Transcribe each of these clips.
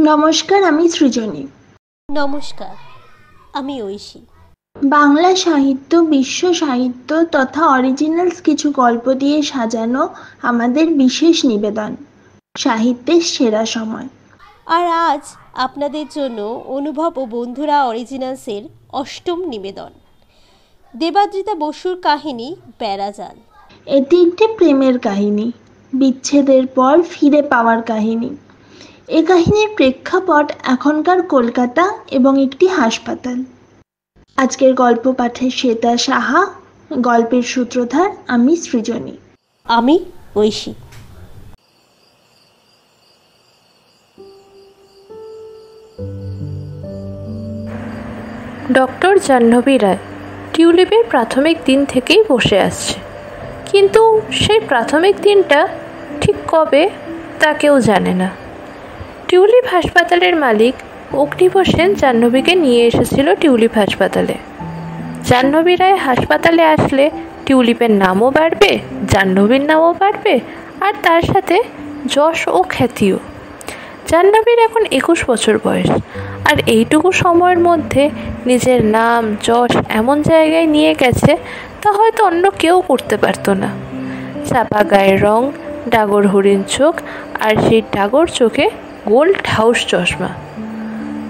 নমস্কার, আমি সৃজনী। নমস্কার, আমি ঐশী। বাংলা সাহিত্য, বিশ্ব সাহিত্য তথা অরিজিনালস কিছু গল্প দিয়ে সাজানো আমাদের বিশেষ নিবেদন, সাহিত্যের সেরা সময়। আর আজ আপনাদের জন্য অনুভব ও বন্ধুরা অরিজিনালসের অষ্টম নিবেদন, দেবাদ্রিতা বসুর কাহিনী বেড়াজাল। এটি একটি প্রেমের কাহিনী, বিচ্ছেদের পর ফিরে পাওয়ার কাহিনী। এ কাহিনীর প্রেক্ষাপট এখনকার কলকাতা এবং একটি হাসপাতাল। আজকের গল্প পাঠে শ্বেতা সাহা, গল্পের সূত্রধার আমি সৃজনী। আমি ঐশী। ডক্টর জাহ্নবী রায় টিউলিপের প্রাথমিক দিন থেকেই বসে আসছে, কিন্তু সেই প্রাথমিক দিনটা ঠিক কবে তা কেউ জানে না। টিউলিপ হাসপাতালের মালিক অগ্নিব সেন জাহ্নবীকে নিয়ে এসেছিল টিউলিপ হাসপাতালে। জাহ্নবী রায় হাসপাতালে আসলে টিউলিপের নামও বাড়বে, জাহ্নবীর নামও বাড়বে, আর তার সাথে যশ ও খ্যাতিও। জাহ্নবীর এখন 21 বছর বয়স, আর এইটুকু সময়ের মধ্যে নিজের নাম যশ এমন জায়গায় নিয়ে গেছে তা হয়তো অন্য কেউ করতে পারতো না। চাপা গায়ের রং, ডাগর হরিণ চোখ, আর সেই ডাগর চোখে গোল্ড হাউস চশমা।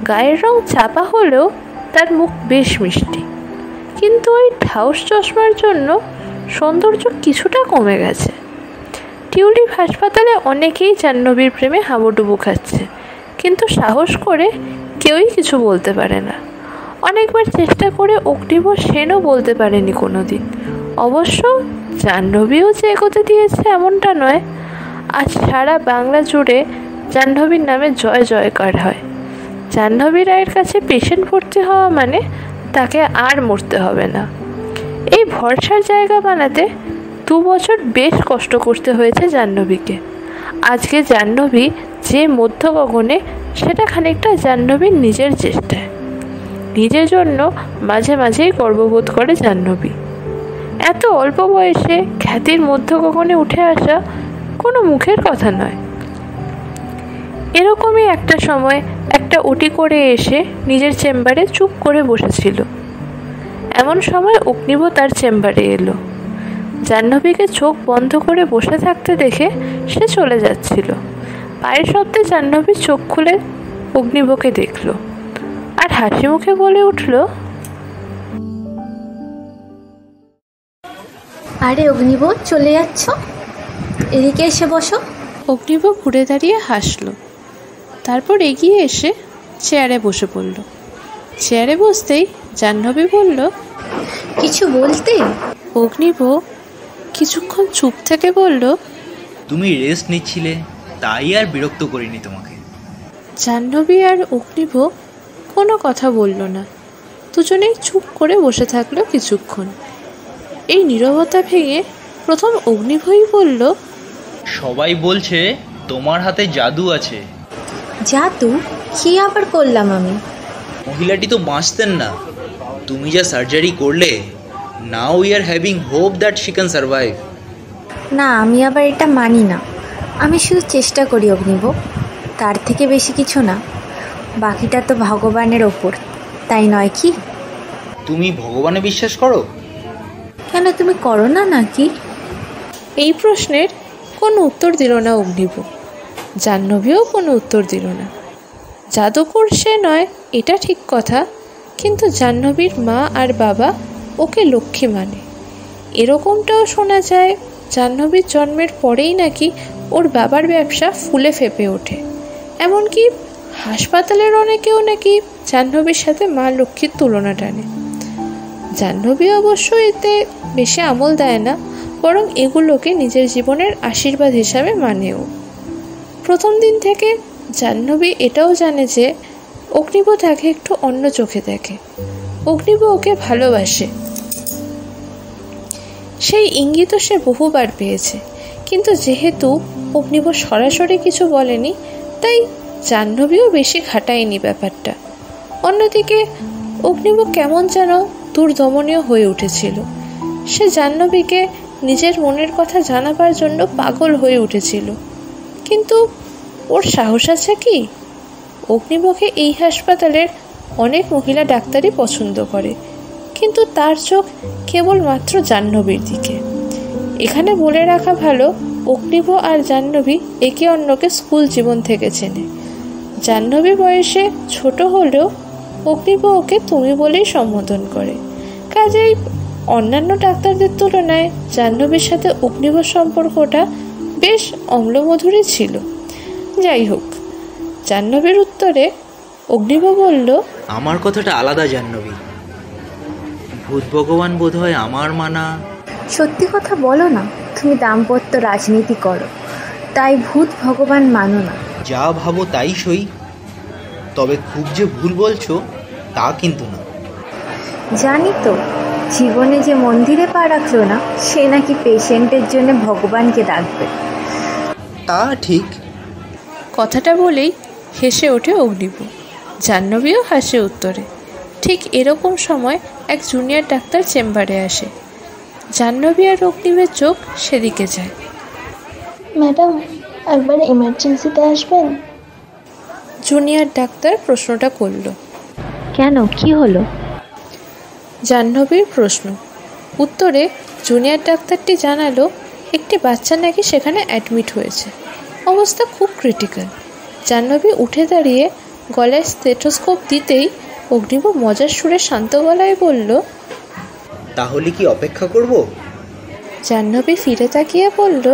গায়ের রং চাপা হলেও তার মুখ বেশ মিষ্টি, কিন্তু ওই হাউস চশমার জন্য সৌন্দর্য কিছুটা কমে গেছে। টিউলিপ হাসপাতালে অনেকেই জাহ্নবীর প্রেমে হাবুডুবু খাচ্ছে, কিন্তু সাহস করে কেউই কিছু বলতে পারে না। অনেকবার চেষ্টা করে অগ্নিব সেনও বলতে পারেনি কোনোদিন। অবশ্য জাহ্নবীও যে এগোতে দিয়েছে এমনটা নয়। আজ সারা বাংলা জুড়ে জাহ্নবীর নামে জয় জয়কার হয়। জাহ্নবী রায়ের কাছে পেশেন্ট ভর্তি হওয়া মানে তাকে আর মরতে হবে না। এই ভরসার জায়গা বানাতে 2 বছর বেশ কষ্ট করতে হয়েছে জাহ্নবীকে। আজকে জাহ্নবী যে মধ্য গগনে, সেটা খানিকটা জাহ্নবীর নিজের চেষ্টায়। নিজের জন্য মাঝে মাঝেই গর্ববোধ করে জাহ্নবী। এত অল্প বয়সে খ্যাতির মধ্য গগনে উঠে আসা কোনো মুখের কথা নয়। এরকমই একটা সময় একটা ওটি করে এসে নিজের চেম্বারে চুপ করে বসেছিল। এমন সময় অগ্নিব তার চেম্বারে এলো। জাহ্নবীকে চোখ বন্ধ করে বসে থাকতে দেখে সে চলে যাচ্ছিল। পায়ের শব্দে জাহ্নবী চোখ খুলে অগ্নিবকে দেখল, আর হাসি মুখে বলে উঠল, আরে অগ্নিব, চলে যাচ্ছ? এদিকে এসে বসো। অগ্নিব ঘুরে দাঁড়িয়ে হাসল, তারপর এগিয়ে এসে চেয়ারে বসে পড়ল। চেয়ারে বসতেই জাহ্নবী বলল, কিছু বলতে? অগ্নিব কিছুক্ষণ চুপ থেকে বলল, তুমি রেস্ট নিচ্ছিলে, তাই আর বিরক্ত করিনি তোমাকে। জাহ্নবী আর অগ্নিব কোনো কথা বলল না। দুজনেই চুপ করে বসে থাকলো কিছুক্ষণ। এই নীরবতা ভেঙে প্রথম অগ্নিবই বলল, সবাই বলছে তোমার হাতে জাদু আছে। জাদু? কি আবার করলাম আমি? মহিলাটি তো বাঁচতেন না, তুমি যা সার্জারি করলে। Now we are having hope that she can survive. না, আমি আবার এটা মানি না। আমি শুধু চেষ্টা করি অগ্নিব, তার থেকে বেশি কিছু না। বাকিটা তো ভগবানের ওপর, তাই নয় কি? তুমি ভগবানে বিশ্বাস করো? কেন, তুমি করো না নাকি? এই প্রশ্নের কোনো উত্তর দিল না অগ্নিব। জাহ্নবীও কোনো উত্তর দিল না। জাদুকর সে নয়, এটা ঠিক কথা, কিন্তু জাহ্নবীর মা আর বাবা ওকে লক্ষ্মী মানে। এরকমটাও শোনা যায় জাহ্নবীর জন্মের পরেই নাকি ওর বাবার ব্যবসা ফুলে ফেপে ওঠে। এমনকি হাসপাতালের অনেকেও নাকি জাহ্নবীর সাথে মা লক্ষ্মীর তুলনা টানে। জাহ্নবী অবশ্য এতে বেশি আমল দেয় না, বরং এগুলোকে নিজের জীবনের আশীর্বাদ হিসাবে মানেও। প্রথম দিন থেকে জাহ্নবী এটাও জানে যে অগ্নিব তাকে একটু অন্য চোখে দেখে। অগ্নিব ওকে ভালোবাসে, সেই ইঙ্গিতও সে বহুবার পেয়েছে। কিন্তু যেহেতু অগ্নিব সরাসরি কিছু বলেনি, তাই জাহ্নবীও বেশি খাটায়নি ব্যাপারটা। অন্যদিকে অগ্নিব কেমন যেন দুর্দমনীয় হয়ে উঠেছিল। সে জাহ্নবীকে নিজের মনের কথা জানাবার জন্য পাগল হয়ে উঠেছিল। কিন্তু ওর সাহস আছে কি? অগ্নিবকে এই হাসপাতালের অনেক মহিলা ডাক্তারই পছন্দ করে, কিন্তু তার চোখ কেবলমাত্র জাহ্নবীর দিকে। এখানে বলে রাখা ভালো, অগ্নিব আর জাহ্নবী একে অন্যকে স্কুল জীবন থেকে চেনে। জাহ্নবী বয়সে ছোট হলেও অগ্নিব ওকে তুমি বলেই সম্বোধন করে। কাজেই অন্যান্য ডাক্তারদের তুলনায় জাহ্নবীর সাথে অগ্নিব সম্পর্কটা বেশ অম্লমধুরই ছিল। যাই হোক, জাহ্নবীর উত্তরে অগ্নিব বলল, আমার কথাটা আলাদা জাহ্নবী। ভূত ভগবান বোধ হয় আমার মানা। সত্যি কথা বলো না, তুমি দাম্পত্য রাজনীতি করো, তাই ভূত ভগবান মানো না। যা ভাবো তাই সই, তবে খুব যে ভুল বলছো তা কিন্তু না। জানি তো, জীবনে যে মন্দিরে পা রাখলো না সে নাকি পেশেন্টের জন্য ভগবানকে ডাকবে। তা ঠিক। কথাটা বলেই হেসে ওঠে অগ্নিব। জাহ্নবীও হাসে উত্তরে। ঠিক এরকম সময় এক জুনিয়র ডাক্তার চেম্বারে আসে। জাহ্নবী আর অগ্নিবের চোখ সেদিকে যায়। ম্যাডাম, একবার এমার্জেন্সিতে আসবেন? জুনিয়র ডাক্তার প্রশ্নটা করল। কেন, কি হলো? জাহ্নবীর প্রশ্ন উত্তরে জুনিয়র ডাক্তারটি জানালো, একটি বাচ্চা নাকি সেখানে অ্যাডমিট হয়েছে, অবস্থা খুব ক্রিটিক্যাল। জাহ্নবী উঠে দাঁড়িয়ে গলায় স্টেথোস্কোপ দিতেই অগ্নিব মজার সুরে শান্ত গলায় বলল, তাহলে কি অপেক্ষা করব? জাহ্নবী ফিরে তাকিয়ে বলল,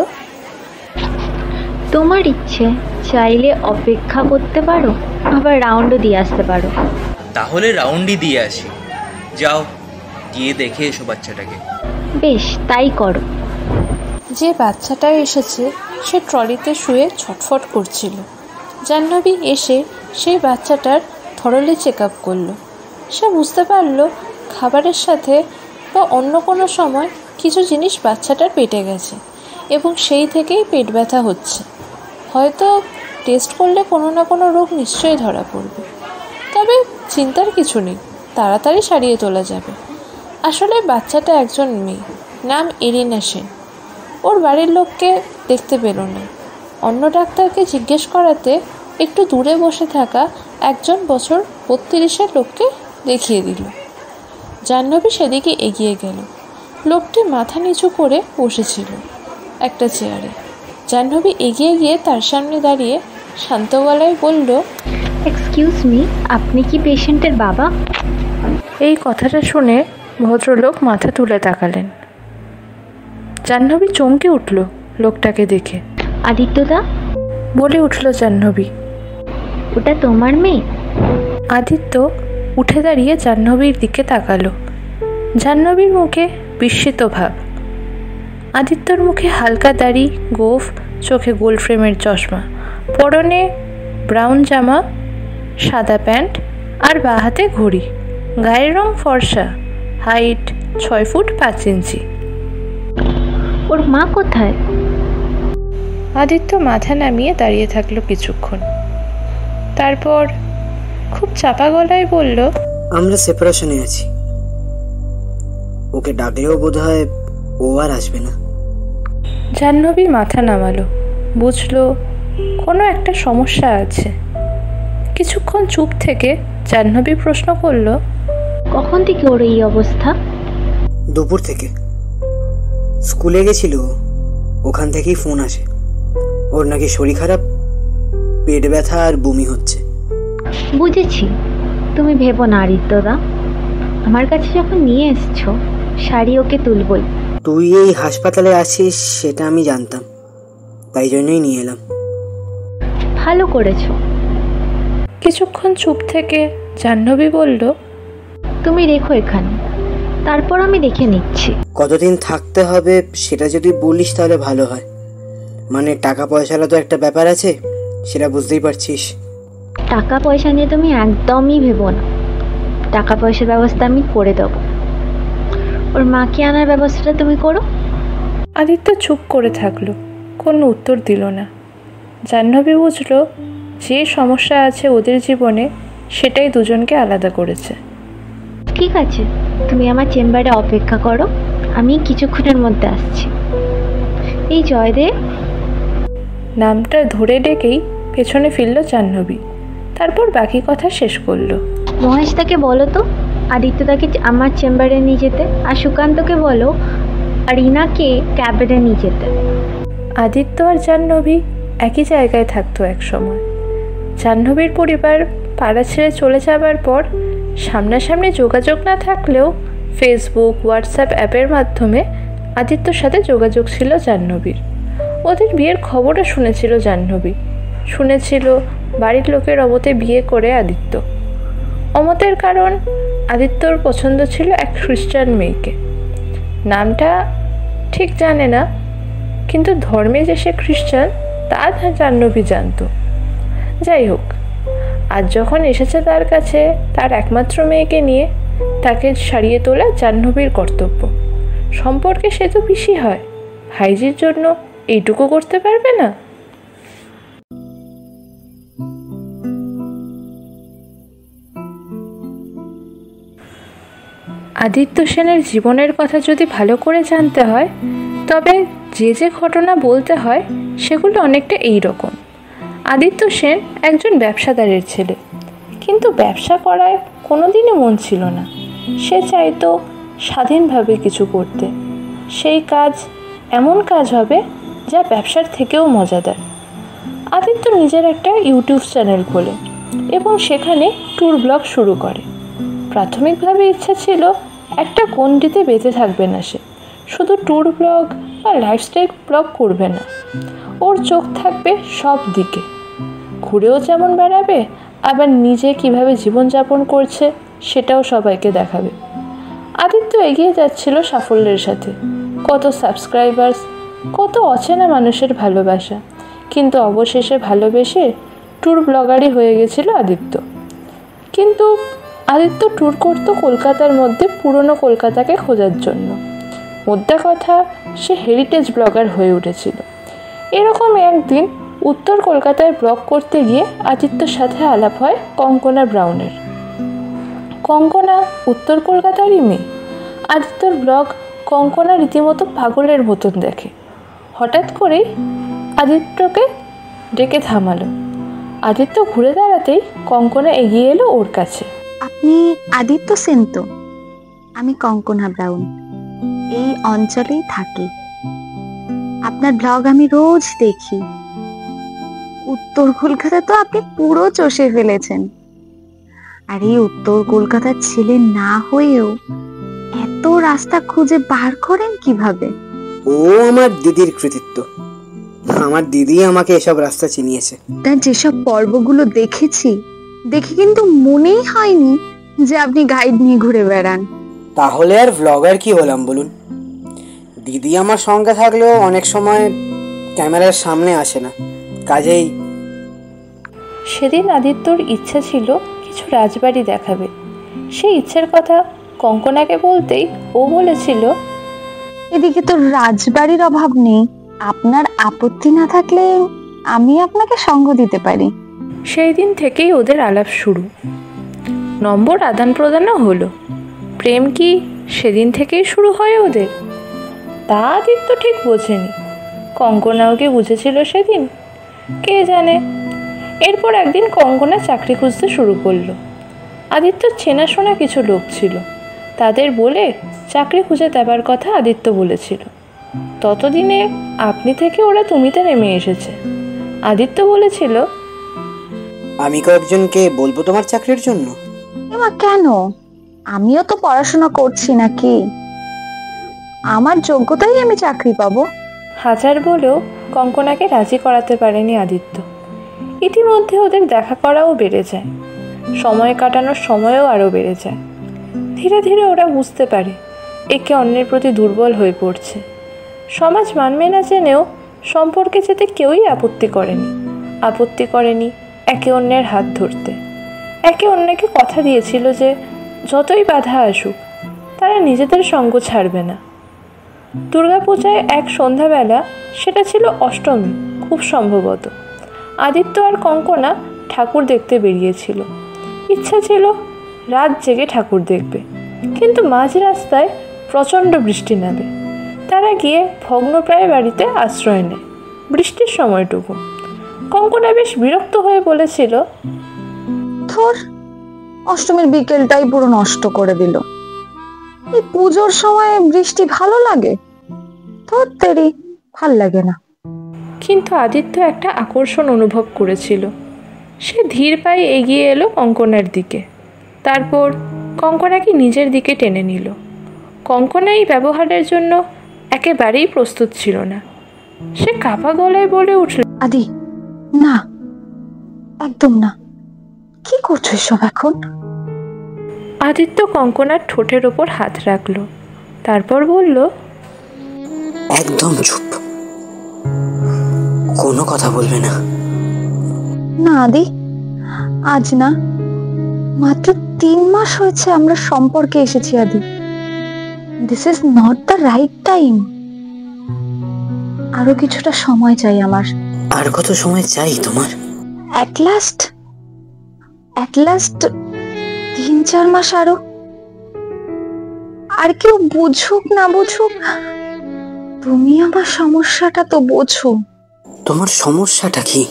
তোমার ইচ্ছে, চাইলে অপেক্ষা করতে পারো, আবার রাউন্ডও দিয়ে আসতে পারো। তাহলে রাউন্ডই দিয়ে আসি। যাও, গিয়ে দেখে এসো বাচ্চাটাকে। বেশ, তাই করো। যে বাচ্চাটা এসেছে সে ট্রলিতে শুয়ে ছটফট করছিল। জাহ্নবী এসে সেই বাচ্চাটার থরলি চেক আপ করলো। সে বুঝতে পারল খাবারের সাথে বা অন্য কোনো সময় কিছু জিনিস বাচ্চাটার পেটে গেছে এবং সেই থেকেই পেট ব্যথা হচ্ছে। হয়তো টেস্ট করলে কোনো না কোনো রোগ নিশ্চয়ই ধরা পড়বে, তবে চিন্তার কিছু নেই, তাড়াতাড়ি সারিয়ে তোলা যাবে। আসলে বাচ্চাটা একজন মেয়ে, নাম এরিনা সেন। ওর বাড়ির লোককে দেখতে পেল না। অন্য ডাক্তারকে জিজ্ঞেস করাতে একটু দূরে বসে থাকা একজন বছর 32-এর লোককে দেখিয়ে দিল। জাহ্নবী সেদিকে এগিয়ে গেল। লোকটি মাথা নিচু করে বসেছিল একটা চেয়ারে। জাহ্নবী এগিয়ে গিয়ে তার সামনে দাঁড়িয়ে শান্ত গলায় বলল, এক্সকিউজ মি, আপনি কি পেশেন্টের বাবা? এই কথাটা শুনে ভদ্রলোক মাথা তুলে তাকালেন। জাহ্নবী চমকে উঠল লোকটাকে দেখে। আদিত্যদা, বলে উঠল জাহ্নবী, ওটা তোমার মেয়ে? আদিত্য উঠে দাঁড়িয়ে জাহ্নবীর দিকে তাকালো। জাহ্নবীর মুখে বিস্মিত ভাব। আদিত্যর মুখে হালকা দাড়ি, গোঁফ, চোখে গোল ফ্রেমের চশমা, পরনে ব্রাউন জামা, সাদা প্যান্ট আর বাঁ হাতে ঘড়ি। গায়ের রং ফর্সা, হাইট 6 ফুট 5 ইঞ্চি। ওর মা কোথায়? আদিত্য মাথা নামিয়ে দাঁড়িয়ে থাকলো কিছুক্ষণ, তারপর খুব চাপা গলায় বলল, আমরা সেপারেশনে আছি। ওকে ডাকলেও বোধহয় ও আর আসবে না। জাহ্নবী মাথা নামালো, বুঝলো কোনো একটা সমস্যা আছে। কিছুক্ষণ চুপ থেকে জাহ্নবী প্রশ্ন করল, কখন থেকে ওর এই অবস্থা? দুপুর থেকে। স্কুলে গেছিল, ওখান থেকেই ফোন আসে। ওর নাকি শরীর খারাপ, পেট ব্যথা আর বমি হচ্ছে। বুঝেছি, তুমি ভেবো না আদিত্যদা, আমার কাছে যখন নিয়ে এসছো শাড়ি ওকে তুলবই। তুই এই হাসপাতালে আছিস সেটা আমি জানতাম, তাই জন্যই নিয়ে এলাম। ভালো করেছো। কিছুক্ষণ চুপ থেকে জাহ্নবী বলল, তুমি রেখো এখানে, তারপর আমি দেখে নিচ্ছি। কতদিন থাকতে হবে সেটা যদি বলিস তাহলে ভালো হয়। মানে টাকা পয়সারও তো একটা ব্যাপার আছে, সেটা বুঝতেই পারছিস। টাকা পয়সা নিয়ে তুমি একদমই ভেবো না, টাকা পয়সার ব্যবস্থা আমি করে দেবো। ওর মাকে আনার ব্যবস্থাটা তুমি করো। আদিত্য চুপ করে থাকলো, কোনো উত্তর দিল না। জাহ্নবী বুঝল যে সমস্যা আছে ওদের জীবনে সেটাই দুজনকে আলাদা করেছে। ঠিক আছে, তুমি আমার চেম্বারে অপেক্ষা করো, আমি কিছুক্ষণের মধ্যে আসছি। এই জয়দেব নামটা ধরে ডেকেই পেছনে ফিরল জাহ্নবী। তারপর বাকি কথা শেষ করলো। মহেশদাকে বলো তো আদিত্যদাকে আমার চেম্বারে নিয়ে যেতে, আর সুকান্তকে বলো আর রিনাকে ক্যাবিনে নিয়ে যেতে। আদিত্য আর জাহ্নবী একই জায়গায় থাকতো একসময়। জাহ্নবীর পরিবার পাড়া ছেড়ে চলে যাবার পর সামনাসামনি যোগাযোগ না থাকলেও ফেসবুক, হোয়াটসঅ্যাপ অ্যাপের মাধ্যমে আদিত্যর সাথে যোগাযোগ ছিল জাহ্নবীর। ওদের বিয়ের খবরও শুনেছিল জাহ্নবী, শুনেছিল বাড়ির লোকের অমতে বিয়ে করে আদিত্য। অমতের কারণ আদিত্যর পছন্দ ছিল এক খ্রিস্টান মেয়েকে, নামটা ঠিক জানে না, কিন্তু ধর্মে যে সে খ্রিস্টান তা জাহ্নবী জানত। যাই হোক, আজ যখন এসেছে তার কাছে তার একমাত্র মেয়েকে নিয়ে, তাকে সারিয়ে তোলা জাহ্নবীর কর্তব্য। সম্পর্কে সে তো পিসি হয়, ভাইজির জন্য এইটুকু করতে পারবে না? আদিত্য সেনের জীবনের কথা যদি ভালো করে জানতে হয়, তবে যে যে ঘটনা বলতে হয় সেগুলো অনেকটা এই রকম। আদিত্য সেন একজন ব্যবসাদারের ছেলে, কিন্তু ব্যবসা করায় কোনোদিনই মন ছিল না। সে চাইতো স্বাধীনভাবে কিছু করতে। সেই কাজ এমন কাজ হবে যা ব্যবসার থেকেও মজাদার। আদিত্য নিজের একটা ইউটিউব চ্যানেল খোলে এবং সেখানে ট্যুর ব্লগ শুরু করে। প্রাথমিকভাবে ইচ্ছা ছিল একটা গণ্ডিতে বেঁধে থাকবে না সে, শুধু ট্যুর ব্লগ বা লাইফস্টাইল ব্লগ করবে না। ওর চোখ থাকবে সব দিকে, ঘুরেও যেমন বেড়াবে, আবার নিজে কিভাবে জীবনযাপন করছে সেটাও সবাইকে দেখাবে। আদিত্য এগিয়ে যাচ্ছিল সাফল্যের সাথে, কত সাবস্ক্রাইবার্স, কত অচেনা মানুষের ভালোবাসা, কিন্তু অবশেষে ভালোবেসে ট্যুর ব্লগারই হয়ে গেছিল আদিত্য। কিন্তু আদিত্য ট্যুর করতো কলকাতার মধ্যে পুরনো কলকাতাকে খোঁজার জন্য। মোদ্দা কথা, সে হেরিটেজ ব্লগার হয়ে উঠেছিল। এরকম একদিন উত্তর কলকাতায় ব্লগ করতে গিয়ে আদিত্যর সাথে আলাপ হয় কঙ্কনা ব্রাউনের। কঙ্কনা উত্তর কলকাতারই মেয়ে। আদিত্যর ব্লগ কঙ্কনা রীতিমতো পাগলের মতন দেখে। হঠাৎ করেই আদিত্যকে ডেকে থামালো। আদিত্য ঘুরে দাঁড়াতেই কঙ্কনা এগিয়ে এলো ওর কাছে। আপনি আদিত্য সেন তো? আমি কঙ্কনা ব্রাউন, এই অঞ্চলেই থাকি। আপনার ব্লগ আমি রোজ দেখি। উত্তর কলকাতা তো আপনি পুরো চষে ফেলেছেন। আর এই উত্তর কলকাতার ছেলে না হয়েও এত রাস্তা খুঁজে বার করেন কিভাবে? ও আমার দিদির কৃতিত্ব। আমার দিদি আমাকে এসব রাস্তা চিনিয়েছে। তার যেসব পর্বগুলো দেখেছি, দেখে কিন্তু মনেই হয়নি যে আপনি গাইড নিয়ে ঘুরে বেড়ান। তাহলে আর ব্লগার কি হলাম বলুন? দিদি আমার সঙ্গে থাকলেও অনেক সময় ক্যামেরার সামনে আসে না, কাজেই। সেদিন আদিত্যর ইচ্ছা ছিল কিছু রাজবাড়ি দেখাবে। সেই ইচ্ছের কথা কঙ্কনাকে বলতেই ও বলেছিল, এদিকে তো রাজবাড়ির অভাব নেই, আপনার আপত্তি না থাকলে আমি আপনাকে সঙ্গ দিতে পারি। সেই দিন থেকেই ওদের আলাপ শুরু। নম্বর আদান প্রদানও হলো। প্রেম কি সেদিন থেকেই শুরু হয় ওদের? তা আদিত্য ঠিক বোঝেনি। কঙ্কনাও কি বুঝেছিল সেদিন? কে জানে। এরপর একদিন কঙ্কনা চাকরি খুঁজতে শুরু করলো। আদিত্যর চেনাশোনা কিছু লোক ছিল, তাদের বলে চাকরি খুঁজে দেবার কথা আদিত্য বলেছিল। ততদিনে আপনি থেকে ওরা তুমিতে নেমে এসেছে। আদিত্য বলেছিল, আমি কয়েকজনকে বলবো তোমার চাকরির জন্য। এমা কেন? আমিও তো পড়াশোনা করছি নাকি? আমার যোগ্যতাই আমি চাকরি পাবো। হাজার বলেও কঙ্কনাকে রাজি করাতে পারেনি আদিত্য। ইতিমধ্যে ওদের দেখা করাও বেড়ে যায়, সময় কাটানোর সময়ও আরও বেড়ে যায়। ধীরে ধীরে ওরা বুঝতে পারে একে অন্যের প্রতি দুর্বল হয়ে পড়ছে। সমাজ মানবে না জেনেও সম্পর্কে যেতে কেউই আপত্তি করেনি একে অন্যের হাত ধরতে। একে অন্যকে কথা দিয়েছিল যে যতই বাধা আসুক তারা নিজেদের সঙ্গ ছাড়বে না। দুর্গাপূজায় এক সন্ধ্যাবেলা, সেটা ছিল অষ্টমী খুব সম্ভবত, আদিত্য আর কঙ্কনা ঠাকুর দেখতে বেরিয়েছিল। ইচ্ছা ছিল রাত জেগে ঠাকুর দেখবে, কিন্তু মাঝ রাস্তায় প্রচণ্ড বৃষ্টি নামে। তারা গিয়ে ভগ্নপ্রায় বাড়িতে আশ্রয় নেয় বৃষ্টির সময়টুকু। কঙ্কনা বেশ বিরক্ত হয়ে বলেছিল, ধর অষ্টমীর বিকেলটাই পুরো নষ্ট করে দিল। এই পুজোর সময় বৃষ্টি ভালো লাগে? ধরতেরই ভাল লাগে না। কিন্তু আদিত্য একটা আকর্ষণ অনুভব করেছিল। সে ধীর পায়ে এগিয়ে এলো কঙ্কনার দিকে। তারপর কঙ্কনাকে নিজের দিকে টেনে নিল। কঙ্কনা এই ব্যবহারের জন্য একেবারেই প্রস্তুত ছিল না। সে কাঁপা গলায় বলে উঠল, আদি না, একদম না। কি করছো এসব এখন? আদিত্য কঙ্কনার ঠোঁটের ওপর হাত রাখলো। তারপর বলল, একদম চুপ, কোনো কথা বলবে না। না আদি, আজ না, মাত্র 3 মাস হয়েছে আমরা সম্পর্কে এসেছি আদি। This is not the right time. আরো কিছুটা সময় চাই আমার। আর কত সময় চাই তোমার? অ্যাট লাস্ট 3-4 মাস আরো। আর কেউ বুঝুক না বুঝুক, তুমি আমার সমস্যাটা তো বোঝো। তোমার সমস্যাটা কি?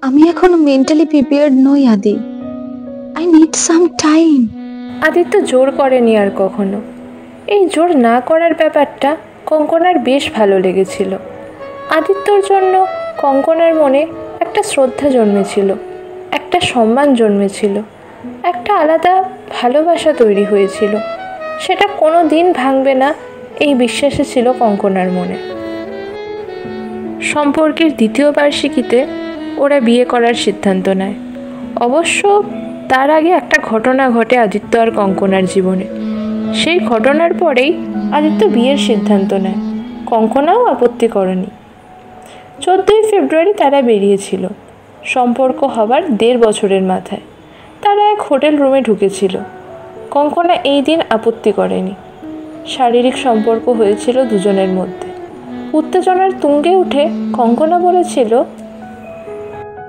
আমি এখন মেন্টালি প্রিপেয়ার্ড নই আদি। I need some time. Aditya জোর করেনি আর কখনো। এই জোর না করার ব্যাপারটা কঙ্কনার বেশ ভালো লেগেছিল। আদিত্যর জন্য কঙ্কনার মনে একটা শ্রদ্ধা জন্মেছিল, একটা সম্মান জন্মেছিল, একটা আলাদা ভালোবাসা তৈরি হয়েছিল। সেটা কোনো দিন ভাঙবে না এই বিশ্বাসে ছিল কঙ্কনার মনে। সম্পর্কের 2য় বার্ষিকীতে ওরা বিয়ে করার সিদ্ধান্ত নেয়। অবশ্য তার আগে একটা ঘটনা ঘটে আদিত্য আর কঙ্কনার জীবনে। সেই ঘটনার পরেই আদিত্য বিয়ের সিদ্ধান্ত নেয়। কঙ্কনাও আপত্তি করেনি। 14ই ফেব্রুয়ারি তারা বেরিয়েছিল। সম্পর্ক হবার 1.5 বছরের মাথায় তারা এক হোটেল রুমে ঢুকেছিল। কঙ্কনা এই দিন আপত্তি করেনি। শারীরিক সম্পর্ক হয়েছিল দুজনের মধ্যে। উত্তেজনার তুঙ্গে উঠে কঙ্কনা বলেছিল,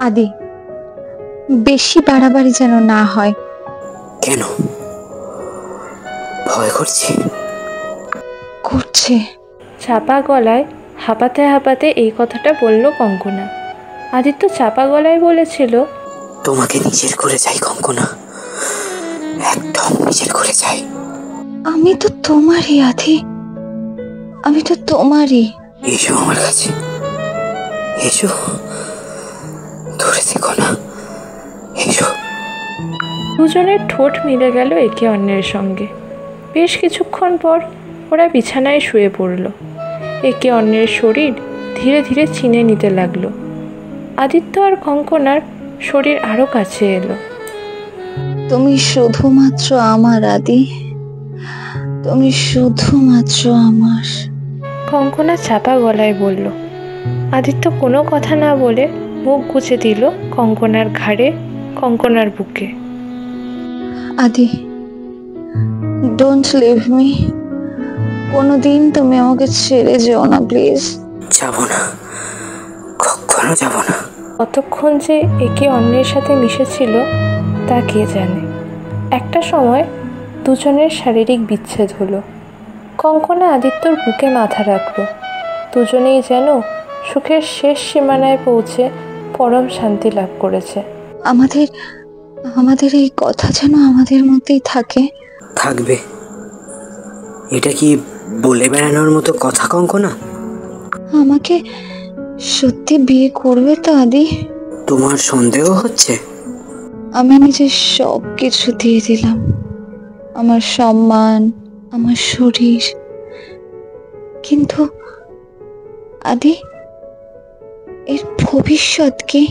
আদি, বেশি বাড়াবাড়ি যেন না হয়। কেন? ভয় করছে? করছে। চাপা গলায় হাঁপাতে হাঁপাতে এই কথাটা বলল কঙ্কনা। আদিত্য চাপা গলায় বলেছিল, তোমাকে নিজের করে চাই কঙ্কনা, একদম নিজের করে চাই। আমি তো তোমারই আদি, আমি তো তোমারই। এসো আমার কাছে, এসো, ধরে থেকো না, এসো। দুজনের ঠোঁট মিলে গেল একে অন্যের সঙ্গে। বেশ কিছুক্ষণ পর ওরা বিছানায় শুয়ে পড়ল। একে অন্যের শরীর ধীরে ধীরে চিনে নিতে লাগলো। আদিত্য আর কঙ্কনার শরীর আরো কাছে এলো। তুমি শুধুমাত্র আমার আদি, তুমি শুধুমাত্র আমার। কঙ্কনা চাপা গলায় বলল। আদিত্য কোনো কথা না বলে মুখ গুজে দিল কঙ্কনার ঘাড়ে, কঙ্কনার বুকে। আদি, ডোন্ট লিভ মি। কোনোদিন তুমি আমাকে ছেড়ে যেও না প্লিজ। যাবো না, কখনো যাবো না। কতক্ষণ যে একে অন্যের সাথে মিশেছিল তা কে জানে। একটা সময় দুজনের শারীরিক বিচ্ছেদ হলো। কঙ্কনা আদিত্যর বুকে মাথা রাখল। দুজনেই যেন সুখের শেষ সীমানায় পৌঁছে পরম শান্তি লাভ করেছে। আমাদের এই কথা যেন আমাদের মধ্যেই থাকে। থাকবে? এটা কি বলে বেড়ানোর মতো কথা কঙ্কনা? আমাকে সত্যি বিয়ে করবে তো আদি? তোমার সন্দেহ হচ্ছে? আমি নিজের সব কিছু দিয়ে দিলাম, আমার সম্মান, আমার শরীর, কিন্তু আদি, এর ভবিষ্যৎ কি?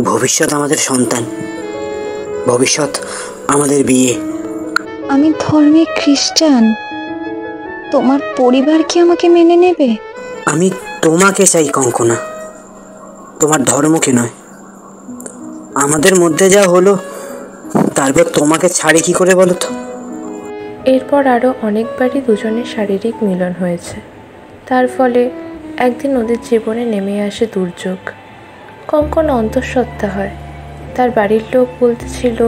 ভবিষ্যৎ আমাদের সন্তান, ভবিষ্যৎ আমাদের বিয়ে। আমি ধর্মে খ্রিস্টান, তোমার পরিবার কি আমাকে মেনে নেবে? আমি তোমাকে চাই কঙ্কনা, তোমার ধর্মকে নয়। আমাদের মধ্যে যা হলো তারপর তোমাকে ছাড়ে কি করে বলো তো? এরপর আরও অনেকবারই দুজনের শারীরিক মিলন হয়েছে। তার ফলে একদিন ওদের জীবনে নেমে আসে দুর্যোগ। কঙ্কনা অন্তঃসত্ত্বা হয়। তার বাড়ির লোক বলতেছিল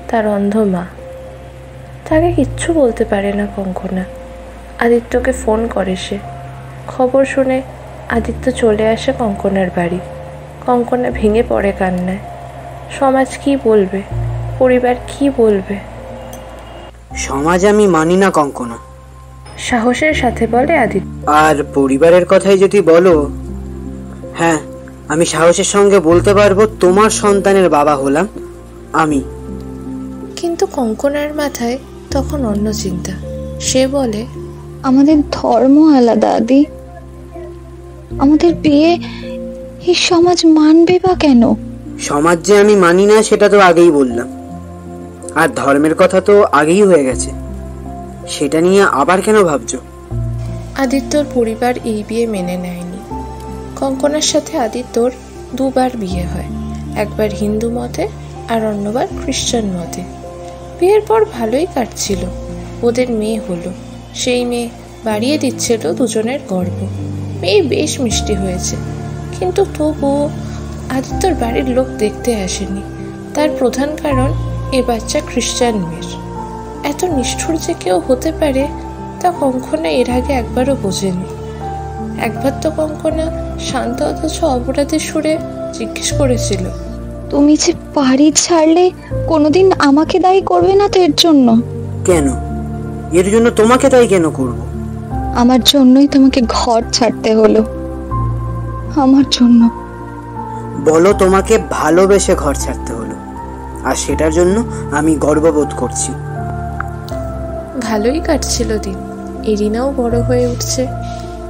তার অন্ধ মা। তাকে কিচ্ছু বলতে পারে না কঙ্কনা। আদিত্যকে ফোন করে সে। খবর শুনে আদিত্য চলে আসে কঙ্কনার বাড়ি। কঙ্কনা ভেঙে পড়ে কান্নায়। সমাজ কী বলবে? পরিবার কি বলবে। সমাজ আমি মানি না কঙ্কনা, সাহসের সাথে বলে আদিত্য। আর পরিবারের কথাই যদি বলো, হ্যাঁ আমি সাহসের সঙ্গে বলতে পারবো তোমার সন্তানের বাবা হলাম আমি। কিন্তু কঙ্কনার মাথায় তখন অন্য চিন্তা। সে বলে, আমাদের ধর্ম আলাদা আদি, আমাদের বিয়ে এই সমাজ মানবে বা কেন? সমাজ যে আমি মানি না সেটা তো আগেই বললাম, আর ধর্মের কথা তো আগেই হয়ে গেছে, সেটা নিয়ে আবার কেন ভাবছো? আদিত্যর পরিবার এই বিয়ে মেনে নেয়নি। কঙ্কনার সাথে আদিত্যর দুবার বিয়ে হয়, একবার হিন্দু মতে আর অন্যবার খ্রিস্টান মতে। বিয়ের পর ভালোই কাটছিল, ওদের মেয়ে হলো। সেই মেয়ে বাড়িয়ে দিচ্ছিল দুজনের গর্ব। মেয়ে বেশ মিষ্টি হয়েছে, কিন্তু তবুও আদিত্যর বাড়ির লোক দেখতে আসেনি। তার প্রধান কারণ এ বাচ্চা খ্রিস্টান মেয়ের। এত নিষ্ঠুর যে কেউ হতে পারে তা কঙ্কনা এর আগে একবারও বোঝেনি। একবার তো কঙ্কনা শান্ত অথচ অপরাধের সুরে জিজ্ঞেস করেছিল, তুমি যে বাড়ি ছাড়লে কোনোদিন আমাকে দায়ী করবে না তো এর জন্য? কেন? এর জন্য তোমাকে দায়ী কেন করব? আমার জন্যই তোমাকে ঘর ছাড়তে হলো, আমার জন্য। বলো তোমাকে ভালোবেসে ঘর ছাড়তে হলো, আর সেটার জন্য আমি গর্ববোধ করছি। ভালোই কাটছিল দিন। এরিনাও বড় হয়ে উঠছে।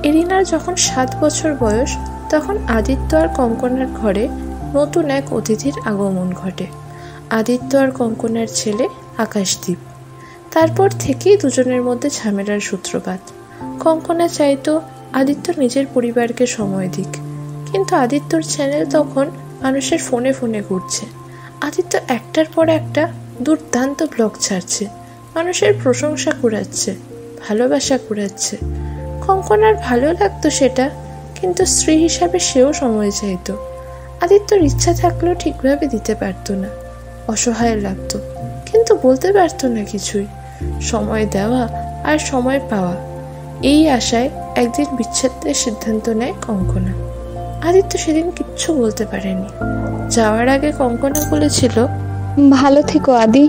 এরিনার যখন 7 বছর বয়স, তখন আদিত্য আর কঙ্কনার ঘরে নতুন এক অতিথির আগমন ঘটে। আদিত্য আর কঙ্কনার ছেলে আকাশদীপ। তারপর থেকেই দুজনের মধ্যে ঝামেলার সূত্রপাত। কঙ্কনা চাইতো আদিত্য নিজের পরিবারকে সময় দিক, কিন্তু আদিত্যর চ্যানেল তখন মানুষের ফোনে ফোনে ঘুরছে। আদিত্য একটার পর একটা দুর্দান্ত ব্লগ ছাড়ছে, মানুষের প্রশংসা কুড়াচ্ছে, ভালোবাসা কুড়াচ্ছে। কঙ্কনার ভালো লাগতো সেটা, কিন্তু স্ত্রী হিসাবে সেও সময় চাইতো। আদিত্যর ইচ্ছা থাকলেও ঠিকভাবে দিতে পারতো না, অসহায় লাগতো, কিন্তু বলতে পারতো না কিছুই। সময় দেওয়া আর সময় পাওয়া, এই আশায় একদিন বিচ্ছেদের সিদ্ধান্ত নেয় কঙ্কনা। আদিত্য সেদিন কিচ্ছু বলতে পারেনি। যাওয়ার আগে কঙ্কনা বলেছিল, ভালো থেকো আদি,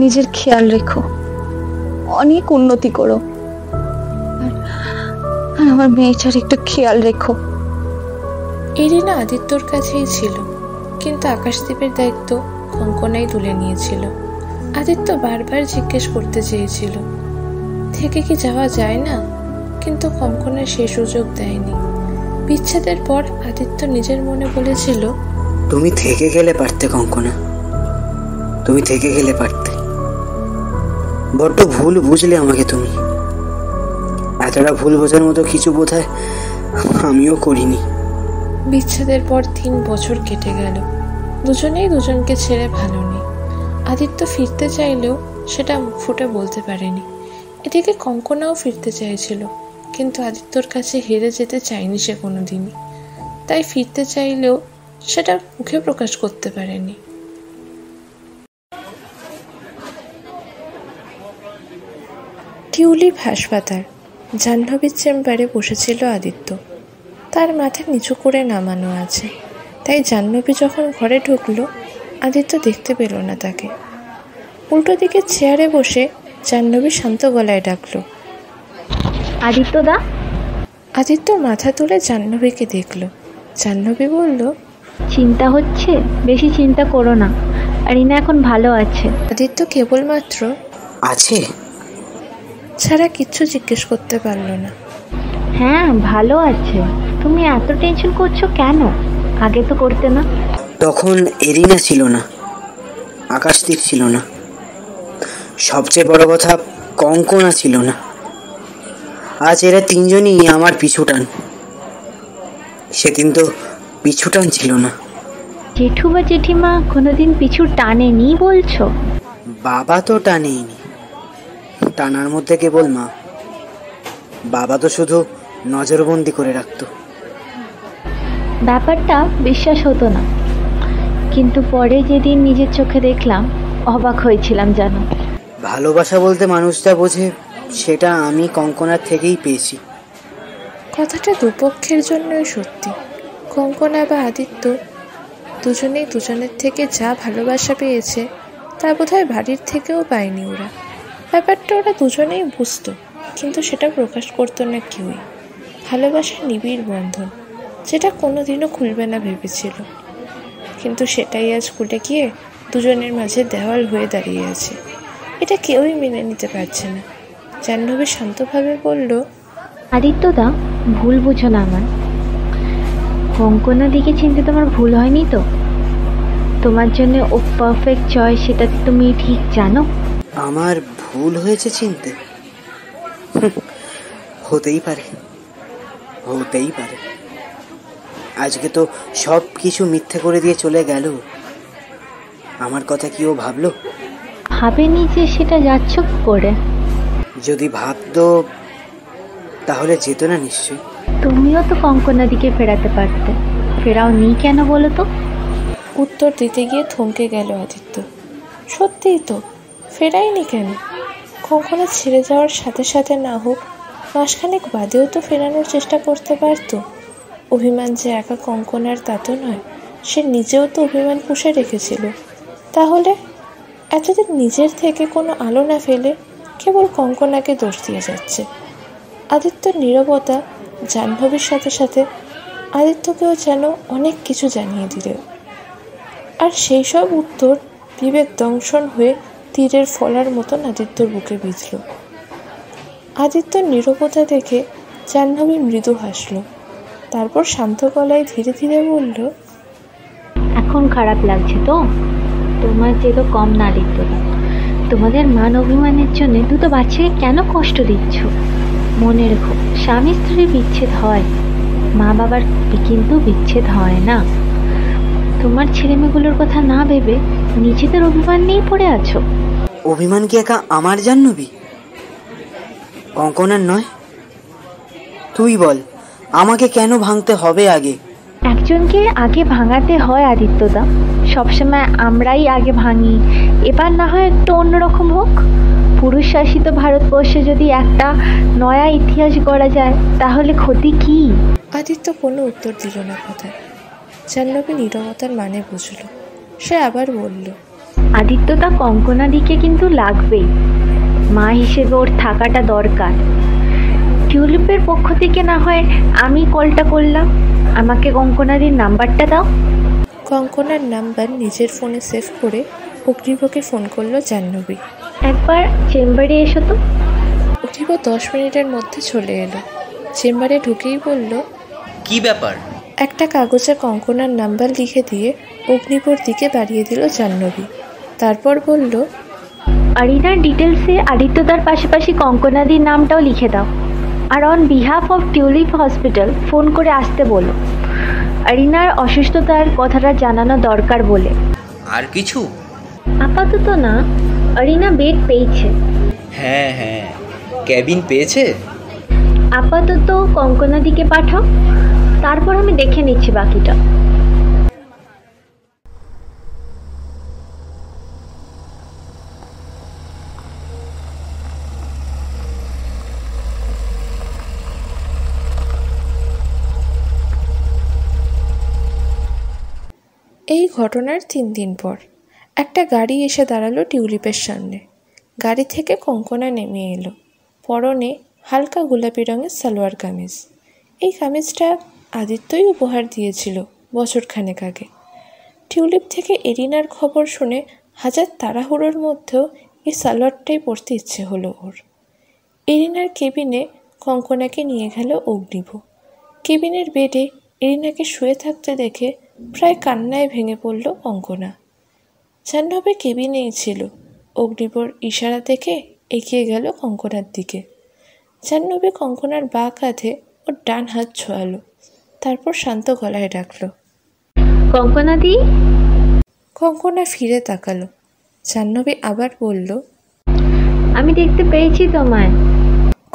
নিজের খেয়াল রেখো, অনেক উন্নতি করো, আর আমার মেয়েটার একটু খেয়াল রেখো। এরিনা আদিত্যর কাছেই ছিল, কিন্তু আকাশদ্বীপের দায়িত্ব কঙ্কনাই তুলে নিয়েছিল। আদিত্য বারবার জিজ্ঞেস করতে চেয়েছিল, থেকে কি যাওয়া যায় না, কিন্তু কঙ্কনা সে সুযোগ দেয়নি। বিচ্ছেদের পর আদিত্য নিজের মনে বলেছিল, তুমি থেকে গেলে পারতে কঙ্কনা, তুমি থেকে গেলে পারতে। বড্ড ভুল বুঝলে আমাকে তুমি। এতটা ভুল বোঝার মতো কিছু বোধহয় আমিও করিনি। বিচ্ছেদের পর 3 বছর কেটে গেল। দুজনেই দুজনকে ছেড়ে ভালো নেই। আদিত্য ফিরতে চাইলেও সেটা মুখ ফুটে বলতে পারেনি। এদিকে কঙ্কনাও ফিরতে চাইছিল, কিন্তু আদিত্যর কাছে হেরে যেতে চায়নি সে কোনোদিনই। তাই ফিরতে চাইলেও সেটা মুখে প্রকাশ করতে পারেনি। টিউলিপ হাসপাতাল। জাহ্নবীর চেম্বারে বসেছিল আদিত্য। তার মাথা নিচু করে নামানো আছে, তাই জাহ্নবী যখন ঘরে ঢুকলো আদিত্য দেখতে পেল না তাকে। উল্টো দিকে চেয়ারে বসে জাহ্নবী শান্ত গলায় ডাকলো, আদিত্য দা। আদিত্য মাথা তুলে জাহ্নবীকে দেখলো। জাহ্নবী বলল, চিন্তা হচ্ছে? বেশি চিন্তা করো না, আরিনা এখন ভালো আছে। আদিত্য কেবলমাত্র আছে ছাড়া কিচ্ছু জিজ্ঞেস করতে পারল না। হ্যাঁ ভালো আছে, তুমি এত টেনশন করছো কেন? আগে তো করতে না। তখন এরিনা ছিল না, আকাশদীপ ছিল না, সবচেয়ে বড় কথা কঙ্কনা ছিল না। আজ এরা তিনজনই আমার পিছুটান। সেদিন তো পিছুটান ছিল না। জেঠু বা জেঠিমা কোনোদিন পিছু টানেনি বলছো? বাবা তো টানেইনি, টানার মধ্যে কেবল মা। বাবা তো শুধু নজরবন্দি করে রাখতো। ব্যাপারটা বিশ্বাস হতো না, কিন্তু পরে যেদিন নিজের চোখে দেখলাম অবাক হয়েছিলাম জানো। ভালোবাসা বলতে মানুষ যা বোঝে সেটা আমি কঙ্কনার থেকেই পেয়েছি। কথাটা দুপক্ষের জন্যই সত্যি। কঙ্কনা বা আদিত্য দুজনেই দুজনের থেকে যা ভালোবাসা পেয়েছে তা বোধহয় বাড়ির থেকেও পায়নি ওরা। ব্যাপারটা ওরা দুজনেই বুঝতো, কিন্তু সেটা প্রকাশ করতো না কেউই। ভালোবাসার নিবিড় বন্ধন, যেটা কোনোদিনও খুলবে না ভেবেছিল, কিন্তু সেটাই আজ খুলে গিয়ে দুজনের মাঝে দেওয়াল হয়ে দাঁড়িয়ে আছে। এটা কেউই মেনে নিতে পারছে না। জাহ্নবী শান্তভাবে বলল, আদিত্যদা, ভুল বুঝো না আমার। কঙ্কনা দিকে চিনতে তোমার ভুল হয়নি তো? তোমার জন্য ও পারফেক্ট চয়েস, সেটা তুমি ঠিক জানো। আমার ভুল হয়েছে চিনতে? হতেই পারে, হতেই পারে। আজকে তো সব কিছু মিথ্যে করে দিয়ে চলে গেল। আমার কথা কি ও ভাবলো? ভাবেনি যে সেটা যাচ্ছ কি করে? যদি ভাবতো তাহলে যেত না নিশ্চয়। তুমিও তো কঙ্কনা দিকে ফেরাতে পারতে, ফেরাও নি কেন বলো তো? উত্তর দিতে গিয়ে থমকে গেল আদিত্য। সত্যিই তো, ফেরায়নি কেন? কঙ্কনা ছেড়ে যাওয়ার সাথে সাথে না হোক, মাসখানেক বাদেও তো ফেরানোর চেষ্টা করতে পারত। অভিমান যে একা কঙ্কনার তা তো নয়, সে নিজেও তো অভিমান পুষে রেখেছিল। তাহলে এতদিন নিজের থেকে কোনো আলো না ফেলে কেবল কঙ্কনাকে দোষ দিয়ে যাচ্ছে। আদিত্যর নীরবতা জাহ্নবীর সাথে সাথে আদিত্যকেও যেন অনেক কিছু জানিয়ে দিল। আর সেই সব উত্তর বিবেক দংশন হয়ে তীরের ফলার মতন আদিত্যর বুকে বিঁধল। আদিত্যর নীরবতা দেখে জাহ্নবী মৃদু হাসল, তারপর শান্ত গলায় ধীরে ধীরে বলল, এখন খারাপ লাগছে তো? তোমার যে তো কম না আদিত্যদা। তোমাদের মান অভিমানের জন্য দুটো বাচ্চাকে কেন কষ্ট দিচ্ছ? মনে রেখো, স্বামী স্ত্রীর বিচ্ছেদ হয়, মা বাবার কিন্তু বিচ্ছেদ হয় না। তোমার ছেলেমেয়েগুলোর কথা না ভেবে নিজেদের অভিমান নিয়ে পড়ে আছো। অভিমান কি একা আমার জাহ্নবী, কঙ্কনার নয়? তুই বল, আমাকে কেন ভাঙতে হবে আগে? একজনকে আগে ভাঙাতে হয় আদিত্যদা, সবসময় আমরাই আগে ভাঙি। এবার না হয় একটু অন্যরকম হোক। পুরুষ শাসিত ভারতবর্ষে যদি একটা নয়া ইতিহাস গড়া যায় তাহলে ক্ষতি কি? আদিত্য কোনো উত্তর দিল না কথায়। জাহ্নবী নীরবতার মানে বুঝল। সে আবার বলল, আদিত্যদা, কঙ্কনা দিকে কিন্তু লাগবেই। মা হিসেবে ওর থাকাটা দরকার। টিউলিপের পক্ষ থেকে না হয় আমি কলটা করলাম, আমাকে কঙ্কনাদির নাম্বারটা দাও। কঙ্কনার নাম্বার নিজের ফোনে সেভ করে অগ্নিভকে ফোন করলো জাহ্নবী। একবার চেম্বারে এসো তো। অগ্নিভ 10 মিনিটের মধ্যে চলে এলো। চেম্বারে ঢুকেই বলল, কি ব্যাপার? একটা কাগজে কঙ্কনার নাম্বার লিখে দিয়ে অগ্নিভর দিকে বাড়িয়ে দিল জাহ্নবী। তারপর বলল, আরিনার ডিটেলসে আদিত্যদার পাশাপাশি কঙ্কনাদির নামটাও লিখে দাও। আর on behalf of Tulip hospital phone করে আসতে বলো। আরিনার অসুস্থতার কথাটা জানানো দরকার বলে। আর কিছু? আপাতত না, আরিনা বেড পেয়েছে। হ্যাঁ হ্যাঁ, ক্যাবিন পেয়েছে। আপাতত কঙ্কনা দিকে পাঠাও, তারপর আমি দেখে নিচ্ছি বাকিটা। এই ঘটনার 3 দিন পর একটা গাড়ি এসে দাঁড়ালো টিউলিপের সামনে। গাড়ি থেকে কঙ্কনা নেমে এলো। পরনে হালকা গোলাপি রঙের সালোয়ার কামিজ। এই কামিজটা আদিত্যই উপহার দিয়েছিল বছরখানেক আগে। টিউলিপ থেকে এরিনার খবর শুনে হাজার তাড়াহুড়োর মধ্যেও এই সালোয়ারটাই পরতে ইচ্ছে হলো ওর। এরিনার কেবিনে কঙ্কনাকে নিয়ে গেল অগ্নিভ। কেবিনের বেডে এরিনাকে শুয়ে থাকতে দেখে প্রায় কান্নায় ভেঙে পড়ল কঙ্কনা। জাহ্নবী কেবিনেই ছিল। অগ্নিভর ইশারা দেখে এগিয়ে গেল কঙ্কনার দিকে। জাহ্নবী কঙ্কনার বাঁ কাঁধে ওর ডান হাত ছোঁয়ালো, তারপর শান্ত গলায় ডাকলো, কঙ্কনা দি। কঙ্কনা ফিরে তাকালো। জাহ্নবী আবার বলল, আমি দেখতে পেয়েছি তোমায়।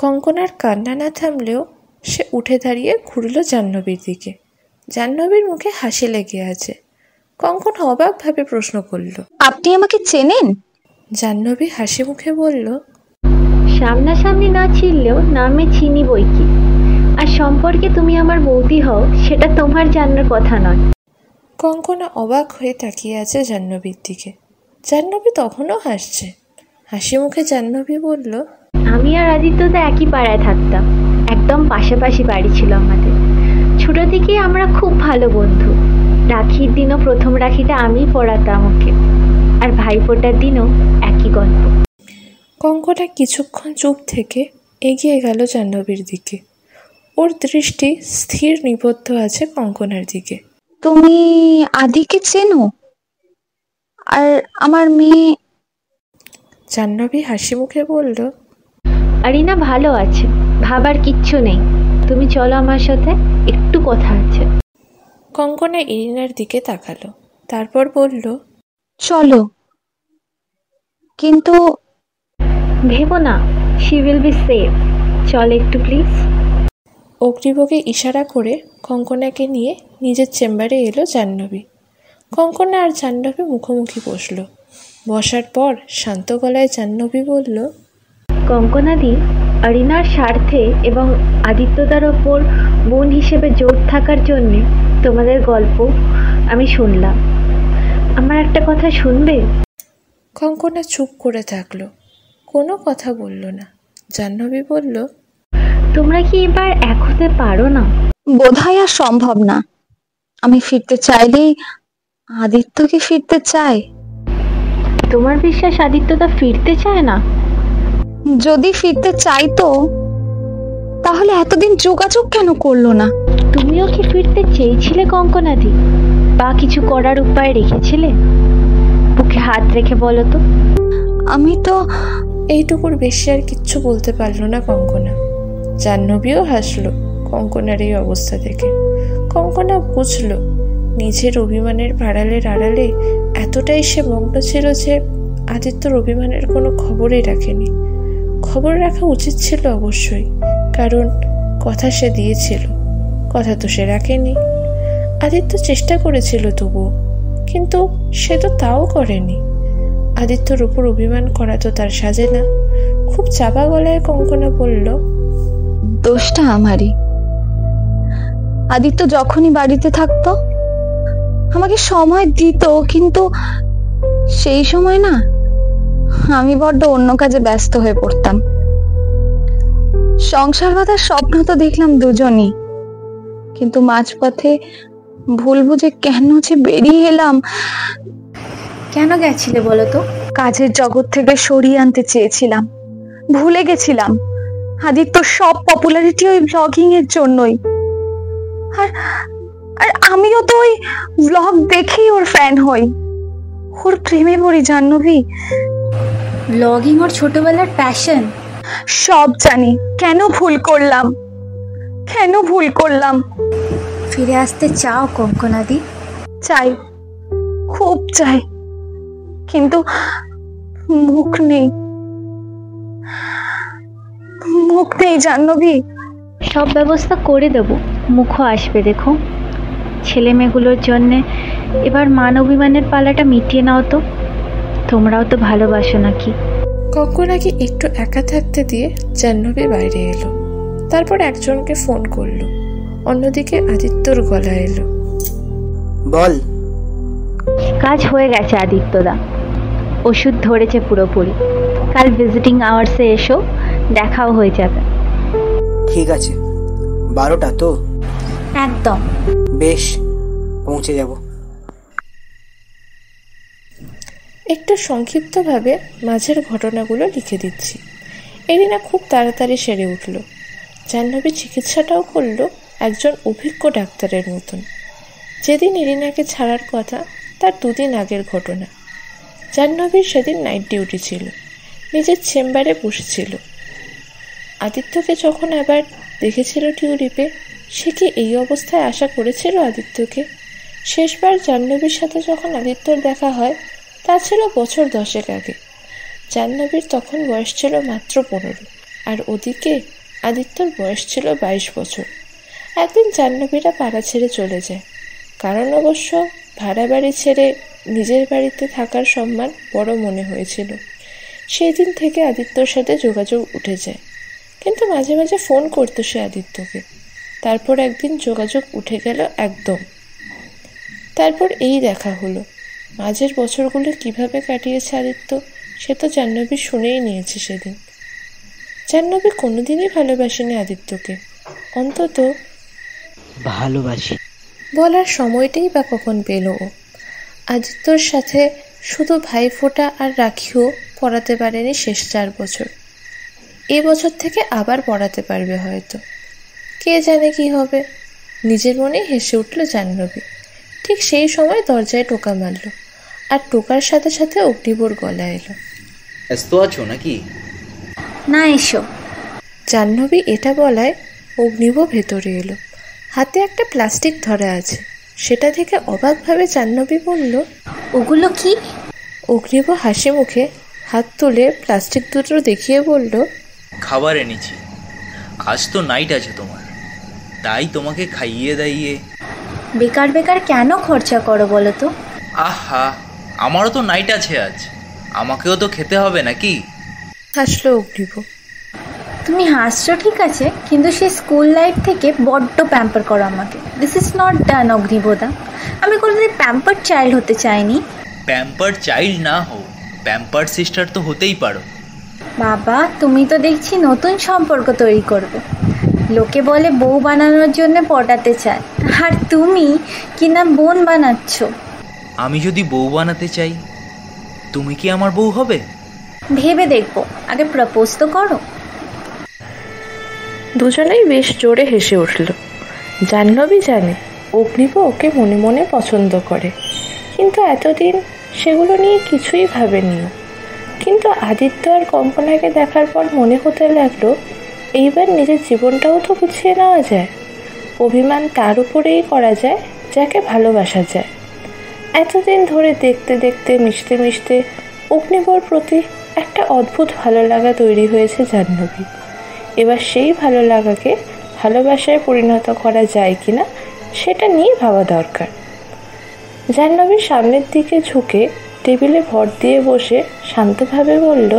কঙ্কনার কান্না না থামলেও সে উঠে দাঁড়িয়ে ঘুরল জাহ্নবীর দিকে। জাহ্নবীর মুখে হাসি লেগে আছে। কঙ্কনা অবাকভাবে প্রশ্ন করল, আপনি আমাকে চেনেন? জাহ্নবী হাসি মুখে বলল, সামনাসামনি না চিনলেও নামে চিনি বই কি। আর সম্পর্কে তুমি আমার বৌদি হও সেটা তোমার জানার কথা নয়। কঙ্কনা অবাক হয়ে তাকিয়ে আছে জাহ্নবীর দিকে। জাহ্নবী তখনও হাসছে। হাসি মুখে জাহ্নবী বলল, আমি আর আদিত্যদা একই পাড়ায় থাকতাম, একদম পাশাপাশি বাড়ি ছিল আমাদের। ছোট থেকেই আমরা খুব ভালো বন্ধু। রাখির দিনও প্রথম রাখিটা আমিই পড়াতাম ওকে, আর ভাইফোঁটার দিনও একই গল্প। কঙ্কনা কিছুক্ষণ চুপ থেকে এগিয়ে গেল জাহ্নবীর দিকে। ওর দৃষ্টি স্থির নিবদ্ধ আছে কঙ্কনার দিকে। তুমি আদিকে চেনো? আর আমার মেয়ে? জাহ্নবী হাসি মুখে বলল, আরিনা ভালো আছে, ভাবার কিচ্ছু নেই। তুমি চলো আমার সাথে, একটু কথা আছে। কঙ্কনা ইরিনার দিকে তাকালো, তারপর বলল, চলো। কিন্তু ভেবো না, শি উইল বি সেফ। চল একটু প্লিজ। অগ্নিভোগে ইশারা করে কঙ্কনাকে নিয়ে নিজের চেম্বারে এলো জাহ্নবী। কঙ্কনা আর জাহ্নবী মুখোমুখি বসল। বসার পর শান্ত গলায় জাহ্নবী বলল, কঙ্কনাদি, আরিনার স্বার্থে এবং আদিত্যদার ওপর বোন হিসেবে জোর থাকার জন্যে তোমাদের গল্প আমি শুনলাম। আমার একটা কথা শুনবে? কঙ্কনা চুপ করে থাকলো, কোনো কথা বলল না। জাহ্নবী বলল, তোমরা কি এবার এক হতে পারো না? বোধহয় আর সম্ভব না। আমি ফিরতে চাইলেই আদিত্য কি ফিরতে চায়? তোমার বিশ্বাস আদিত্যদা ফিরতে চায় না? যদি ফিরতে চাইতো তাহলে এতদিন যোগাযোগ কেন করলো না? তুমিও কি ফিরতে চেয়েছিলে কঙ্কনাদি, বা কিছু করার উপায় রেখেছিলে? বুকে হাত রেখে বলো তো। আমি তো এইটুকুর বেশি আর কিচ্ছু বলতে পারল না কঙ্কনা। জাহ্নবীও হাসলো কঙ্কনার এই অবস্থা দেখে। কঙ্কনা বুঝলো নিজের অভিমানের ভাড়ালের আড়ালে এতটাই সে মগ্ন ছিল যে আদিত্যর অভিমানের কোনো খবরই রাখেনি। খবর রাখা উচিত ছিল অবশ্যই, কারণ কথা সে দিয়েছিল, কথা তো সে রাখেনি। আদিত্য চেষ্টা করেছিল তবুও, কিন্তু সে তো তাও করেনি। আদিত্যর উপর অভিমান করা তো তার সাজে না। খুব চাপা গলায় কঙ্কনা বলল, দোষটা আমারই। আদিত্য যখনই বাড়িতে থাকতো আমাকে সময় দিত, কিন্তু সেই সময় না আমি বড্ড অন্য কাজে ব্যস্ত হয়ে পড়তাম। সংসার বাঁধার স্বপ্ন তো দেখলাম দুজনই, কিন্তু মাঝপথে ভুল বুঝে কেন যে বেরিয়ে এলাম। কেন গেছিলে বলো তো? কাজের জগৎ থেকে সরিয়ে আনতে চেয়েছিলাম, ভুলে গেছিলাম আদিত্য সব পপুলারিটি ওই ব্লগিং এর জন্যই। আর আমিও তো ওই ব্লগ দেখেই ওর ফ্যান হই, ওর প্রেমে পড়ি জাহ্নবী। ব্লগিং ওর ছোটবেলার প্যাশন। সব জানি, কেন ভুল করলাম। ফিরে আসতে চাও কঙ্কনাদি? চাই, খুব চাই, কিন্তু মুখ নেই জাহ্নবী। সব ব্যবস্থা করে দেবো, মুখও আসবে। দেখো, ছেলে মেয়েগুলোর জন্যে এবার মান অভিমানের পালাটা মিটিয়ে নাও তো। তোমরাও তো ভালোবাসো নাকি? কঙ্কনাকে একটু একা থাকতে দিয়ে জাহ্নবী বাইরে এলো। তারপর একজনকে ফোন করলো। অন্যদিকে আদিত্যর গলা এলো, বল। কাজ হয়ে গেছে আদিত্যদা, ওষুধ ধরেছে পুরোপুরি। কাল ভিজিটিং আওয়ার্সে এসো, দেখাও হয়ে যাবে। ঠিক আছে, 12টা তো? একদম। বেশ, পৌঁছে যাব। একটু সংক্ষিপ্তভাবে মাঝের ঘটনাগুলো লিখে দিচ্ছি। এরিনা খুব তাড়াতাড়ি সেরে উঠল। জাহ্নবী চিকিৎসাটাও করলো একজন অভিজ্ঞ ডাক্তারের মতন। যেদিন এরিনাকে ছাড়ার কথা তার 2 দিন আগের ঘটনা। জাহ্নবীর সেদিন নাইট ডিউটি ছিল, নিজের চেম্বারে বসেছিল। আদিত্যকে যখন আবার দেখেছিল টিউলিপে, সে কি এই অবস্থায় আশা করেছিল আদিত্যকে? শেষবার জাহ্নবীর সাথে যখন আদিত্যর দেখা হয় তা ছিল বছর 10 আগে। জাহ্নবীর তখন বয়স ছিল মাত্র 15, আর ওদিকে আদিত্যর বয়স ছিল 22 বছর। একদিন জাহ্নবীরা পাড়া ছেড়ে চলে যায়, কারণ অবশ্য ভাড়া বাড়ি ছেড়ে নিজের বাড়িতে থাকার সম্মান বড় মনে হয়েছিল। সেই দিন থেকে আদিত্যর সাথে যোগাযোগ উঠে যায়, কিন্তু মাঝে মাঝে ফোন করতো সে আদিত্যকে। তারপর একদিন যোগাযোগ উঠে গেল একদম। তারপর এই দেখা হলো। মাঝের বছরগুলো কিভাবে কাটিয়েছে আদিত্য সে তো জাহ্নবী শুনেই নিয়েছে সেদিন। জাহ্নবী কোনোদিনই ভালোবাসেনি আদিত্যকে, অন্তত ভালোবাসি বলার সময়টাই বা কখন পেল ও। আদিত্যর সাথে শুধু ভাইফোঁটা আর রাখিও পড়াতে পারেনি শেষ 4 বছর। এই বছর থেকে আবার পড়াতে পারবে হয়তো, কে জানে কি হবে। নিজের মনেই হেসে উঠল জাহ্নবী। ঠিক সেই সময় দরজায় টোকা মারল, আর টোকার সাথে সাথে অগ্নিবর গলা এলো। ব্যস্ত আছো নাকি? না, এসো। জাহ্নবী এটা বলায় অগ্নিব ভেতরে এলো। হাতে একটা প্লাস্টিক ধরা আছে, সেটা থেকে অবাকভাবে জাহ্নবী বলল, ওগুলো কি? অগ্নিব হাসি মুখে হাত তুলে প্লাস্টিক দুটো দেখিয়ে বলল, খাবার এনেছি। আজ তো নাইট আছে তোমার, তাই তোমাকে খাইয়ে দাইয়ে। বেকার বেকার কেন খরচা করো বলো তো? আহা, আমারও তো নাইট আছে আজ, আমাকেও তো খেতে হবে নাকি? হাসলো অগ্নিব। তুমি হাসছো ঠিক আছে, কিন্তু সেই স্কুল লাইফ থেকে বড্ড প্যাম্পার করো আমাকে। দিস ইজ নট ডান অগ্নিবোদা। আমি কোনোদিন প্যাম্পার চাইল্ড হতে চাইনি। প্যাম্পার চাইল্ড না হও, প্যাম্পার সিস্টার তো হতেই পারো। বাবা, তুমি তো দেখছি নতুন সম্পর্ক তৈরি করবে। লোকে বলে বউ বানানোর জন্য পটাতে চায়, আর তুমি কি না বোন বানাচ্ছ। আমি যদি বউ বানাতে চাই, তুমি কি আমার বউ হবে? ভেবে দেখবো, আগে প্রপোজ তো করো। দুজনেই বেশ জোরে হেসে উঠল। জাহ্নবী জানে অগ্নিব ওকে মনে মনে পছন্দ করে, কিন্তু এতদিন সেগুলো নিয়ে কিছুই ভাবেনি। কিন্তু আদিত্য আর কঙ্কনাকে দেখার পর মনে হতে লাগলো এইবার নিজের জীবনটাও তো গুছিয়ে নেওয়া যায়। অভিমান তার উপরেই করা যায় যাকে ভালোবাসা যায়। এতদিন ধরে দেখতে দেখতে মিশতে মিশতে অগ্নিবর প্রতি একটা অদ্ভুত ভালো লাগা তৈরি হয়েছে জাহ্নবী। এবার সেই ভালো লাগাকে ভালোবাসায় পরিণত করা যায় কিনা সেটা নিয়ে ভাবা দরকার। জাহ্নবীর সামনের দিকে ঝুঁকে টেবিলে ভর দিয়ে বসে শান্তভাবে বলল,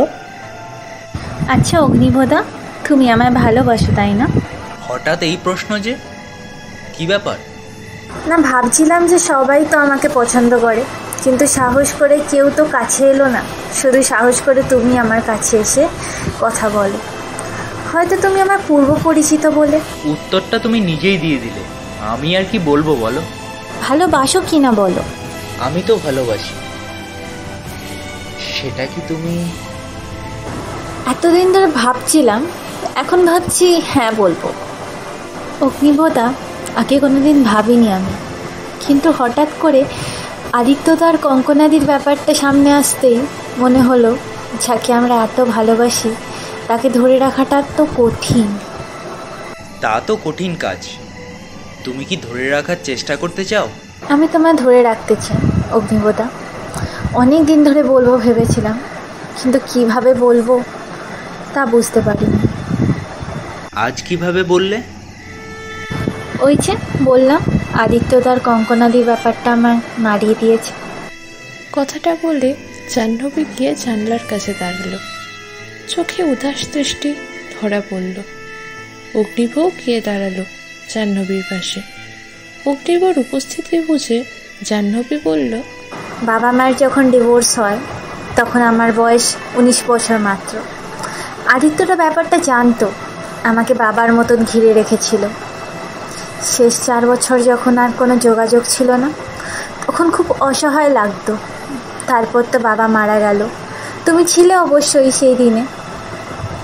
আচ্ছা অগ্নিবোদা, তুমি আমায় ভালোবাসো তাই না? হঠাৎ এই প্রশ্ন যে, কি ব্যাপার? না, ভাবছিলাম যে সবাই তো আমাকে পছন্দ করে, কিন্তু সাহস করে কেউ তো কাছে এলো না। শুধু সাহস করে তুমি আমার কাছে এসে কথা বলো। হয়তো তুমি আমার পূর্ব পরিচিত বলে। উত্তরটা তুমি নিজেই দিয়ে দিলে, আমি আর কি বলবো বলো। ভালোবাসো কি না বলো? আমি তো ভালোবাসি। সেটা কি তুমি? এতদিন ধরে ভাবছিলাম, এখন ভাবছি হ্যাঁ বলবো। অগ্নিবোদা, আগে কোনোদিন ভাবিনি আমি, কিন্তু হঠাৎ করে আদিত্য তার কঙ্কনাদির ব্যাপারটা সামনে আসতেই মনে হলো যাকে আমরা এত ভালোবাসি তাকে ধরে রাখাটা তো কঠিন। তা তো কঠিন কাজ। তুমি কি ধরে রাখার চেষ্টা করতে চাও? আমি তোমায় ধরে রাখতে চাই অগ্নিবোদা। অনেক দিন ধরে বলবো ভেবেছিলাম, কিন্তু কিভাবে বলবো তা বুঝতে পারিনি। আজ কিভাবে বললে? ওই যে বললাম, আদিত্য তার কঙ্কনাদির ব্যাপারটা আমায় নাড়িয়ে দিয়েছে। কথাটা বলে জাহ্নবী গিয়ে জানলার কাছে দাঁড়ালো। চোখে উদাস দৃষ্টি ধরা পড়ল। অগ্নিবও গিয়ে দাঁড়ালো জাহ্নবীর পাশে। অগ্নিবর উপস্থিতি বুঝে জাহ্নবী বলল, বাবা মায়ের যখন ডিভোর্স হয় তখন আমার বয়স 19 বছর মাত্র। আদিত্যটা ব্যাপারটা জানতো, আমাকে বাবার মতন ঘিরে রেখেছিল। শেষ 4 বছর যখন আর কোনো যোগাযোগ ছিল না, তখন খুব অসহায় লাগতো। তারপর তো বাবা মারা গেল। তুমি ছিলে অবশ্যই সেই দিনে,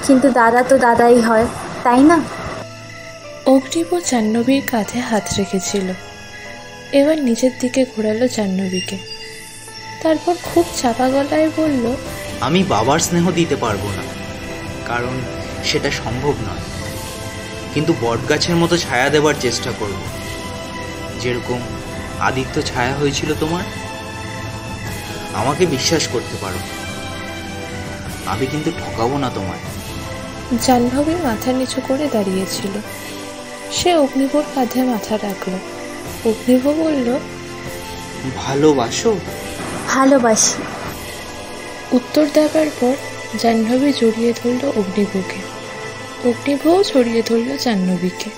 কিন্তু দাদা তো দাদাই হয়, তাই না? অগ্নিব জাহ্নবীর কাঁধে হাত রেখেছিল। এবার নিজের দিকে ঘোরালো জাহ্নবীকে। তারপর খুব চাপা গলায় বলল, আমি বাবার স্নেহ দিতে পারবো না, কারণ সেটা সম্ভব নয়। কিন্তু বটগাছের মতো ছায়া দেবার চেষ্টা করব, যেরকম আদিত্য ছায়া হয়েছিল তোমার। আমাকে বিশ্বাস করতে পারো, আমি কিন্তু ঠকাবো না তোমায়। জাহ্নবী মাথা নিচু করে দাঁড়িয়েছিল। সে অগ্নিবর কাঁধে মাথা রাখল। অগ্নিব বলল, ভালোবাসো? ভালোবাসি। উত্তর দেবার পর জাহ্নবী জড়িয়ে ধরল অগ্নিবকে। অগ্নিবও জড়িয়ে ধরল জাহ্নবীকে।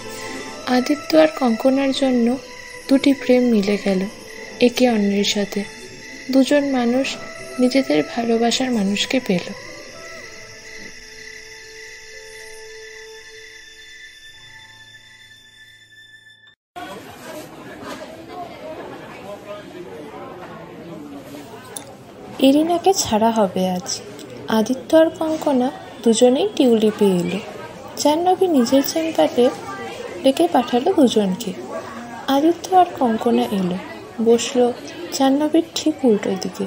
আদিত্য আর কঙ্কনার জন্য দুটি প্রেম মিলে গেল। একে অন্যের সাথে। দুজন মানুষ নিজেদের ভালোবাসার মানুষকে পেল। ইরিনাকে ছাড়া হবে আজ। আদিত্য আর কঙ্কনা দুজনেই টিউলিপে এলো। জাহ্নবী নিজের চেম্বারে ডেকে পাঠালো দুজনকে। আদিত্য আর কঙ্কনা এলো, বসলো জাহ্নবীর ঠিক উল্টো দিকে।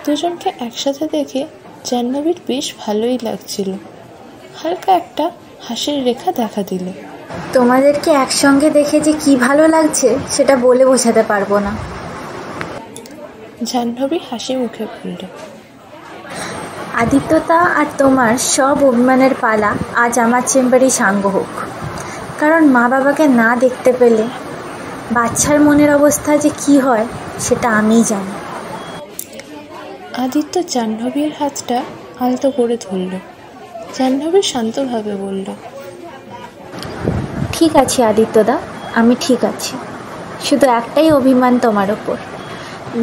দুজনকে একসাথে দেখে জাহ্নবীর বেশ ভালোই লাগছিল। হালকা একটা হাসির রেখা দেখা দিল। তোমাদেরকে একসঙ্গে দেখে যে কি ভালো লাগছে সেটা বলে বোঝাতে পারবো না। জাহ্নবী হাসি মুখে বলল, আদিত্যতা আর তোমার সব অভিমানের পালা আজ আমার চেম্বারেই সাঙ্গ হোক। কারণ মা বাবাকে না দেখতে পেলে বাচ্চার মনের অবস্থা যে কি হয় সেটা আমিই জানি। আদিত্য জাহ্নবীর হাতটা আলতো করে ধরল। জাহ্নবী শান্তভাবে বলল, ঠিক আছে আদিত্যদা, আমি ঠিক আছি। শুধু একটাই অভিমান তোমার ওপর।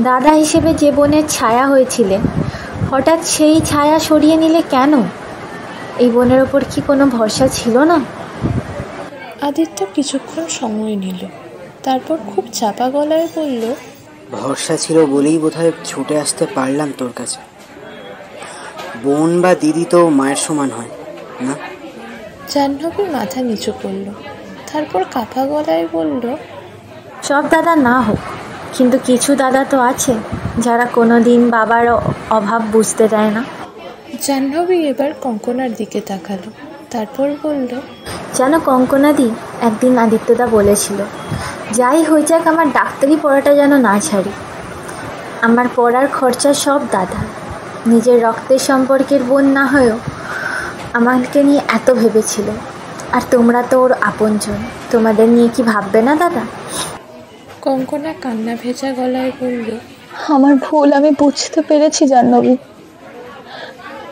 দাদা হিসেবে যে বোনের ছায়া হয়েছিলেন, হঠাৎ সেই ছায়া সরিয়ে নিলে কেন? এই বোনের ওপর কি কোনো ভরসা ছিল না? আদিত্য কিছুক্ষণ সময় নিল, তারপর খুব চাপা গলায় বলল, ভরসা ছিল বলেই বোধহয় ছুটে আসতে পারলাম তোর কাছে। বোন বা দিদি তো মায়ের সমান হয় না। জাহ্নবী মাথা নিচু করল, তারপর কাঁপা গলায় বলল, সব দাদা না হোক, কিন্তু কিছু দাদা তো আছে যারা কোনো দিন বাবার অভাব বুঝতে দেয় না। জাহ্নবী এবার কঙ্কনার দিকে তাকালো, তারপর বলল, জানো কঙ্কনাদি, একদিন আদিত্যদা বলেছিল, যাই হয়ে যাক আমার ডাক্তারি পড়াটা যেন না ছাড়ি। আমার পড়ার খরচা সব দাদা। নিজের রক্তের সম্পর্কের বোন না হয়েও আমাকে নিয়ে এত ভেবেছিল। আর তোমরা তো ওর আপনজন, তোমাদের নিয়ে কি ভাববে না দাদা? কঙ্কনা কান্না ভেজা গলায় বলল, আমার ভুল আমি বুঝতে পেরেছি জাহ্নবী।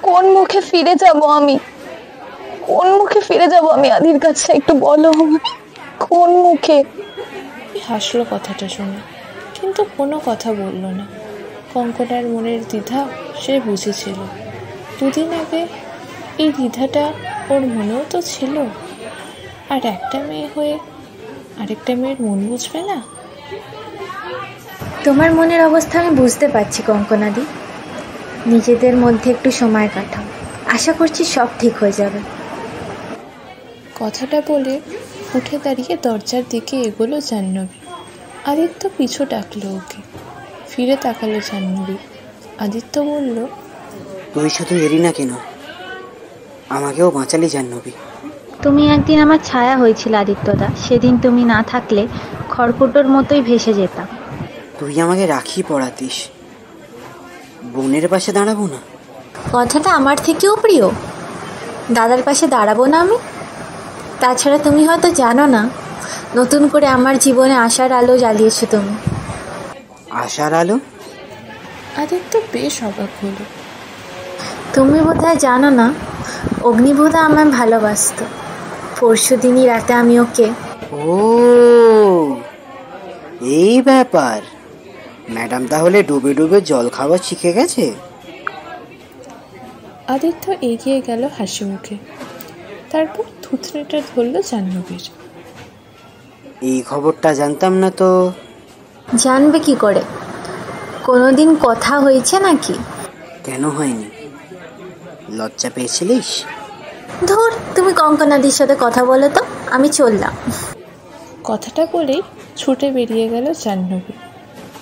কোন মুখে ফিরে যাব আমি? কোন মুখে ফিরে যাব আমি আদির কাছে? একটু বলো কোন মুখে? হাসলো কথাটা শুনে, কিন্তু কোনো কথা বলল না। কঙ্কনার মনের দ্বিধা সে বুঝেছিল। দুদিন আগে এই দ্বিধাটা ওর মনেও তো ছিল। আর একটা মেয়ে হয়ে আরেকটা মেয়ের মন বুঝবে না? তোমার মনের অবস্থা আমি বুঝতে পারছি কঙ্কনাদি। নিজেদের মধ্যে একটু সময় কাটাও, আশা করছি সব ঠিক হয়ে যাবে। কথাটা বলে উঠে দাঁড়িয়ে দরজার দিকে এগোলো জাহ্নবী। আদিত্য পিছু ডাকলো ওকে। ফিরে তাকালো জাহ্নবী। আদিত্য বলল, তুই শুধু এরিনা কেন, আমাকেও বাঁচালি জাহ্নবী। তুমি একদিন আমার ছায়া হয়েছিল আদিত্যদা। সেদিন তুমি না থাকলে খড়কুটোর মতোই ভেসে যেতাম। তুই আমাকে রাখি পড়াতিস, বোনের পাশে দাঁড়াবো না? কথাটা আমার থেকেও প্রিয়। দাদার পাশে দাঁড়াবো না আমি? তাছাড়া তুমি হয়তো জানো না, নতুন করে আমার জীবনে আশার আলো জ্বালিয়েছো তুমি। আশার আলো? আদিত্য বেশ অবাক হলো। তুমি বোধহয় জানো না, অগ্নিবোধা আমায় ভালোবাসতো। পরশু দিনই রাতে আমি ওকে। ও এই ব্যাপার। ম্যাডাম তাহলে ডুবে ডুবে জল খাওয়া শিখে গেছে। আদিত্য এগিয়ে গেল হাসি মুখে, তারপর থুতনিটা ধরল জাহ্নবীর। এই খবরটা জানতাম না তো। জানবে কি করে? কোনোদিন কথা হয়েছে নাকি? কেন হয়নি? লজ্জা পেয়েছিলিস? ধুর, তুমি কঙ্কনাদির সাথে কথা বলো তো, আমি চললাম। কথাটা বলেই ছুটে বেরিয়ে গেল জাহ্নবী।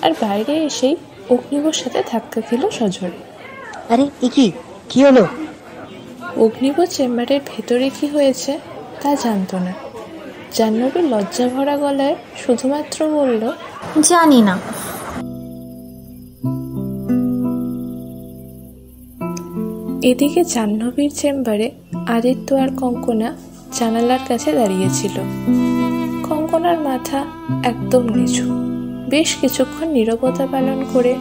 আর বাইরে এসেই অগ্নিবর সাথে ধাক্কা খেল সজোরে। আরে কি হলো? অগ্নিব চেম্বারের ভেতরে কি হয়েছে তা জানতো না। জাহ্নবী লজ্জা ভরা গলায় শুধুমাত্র বলল, জানি না। এদিকে জাহ্নবীর চেম্বারে আদিত্য আর কঙ্কনা জানালার কাছে দাঁড়িয়েছিল। কঙ্কনার মাথা একদম নিচু। বেশ কিছুক্ষণ নীরবতা পালন করে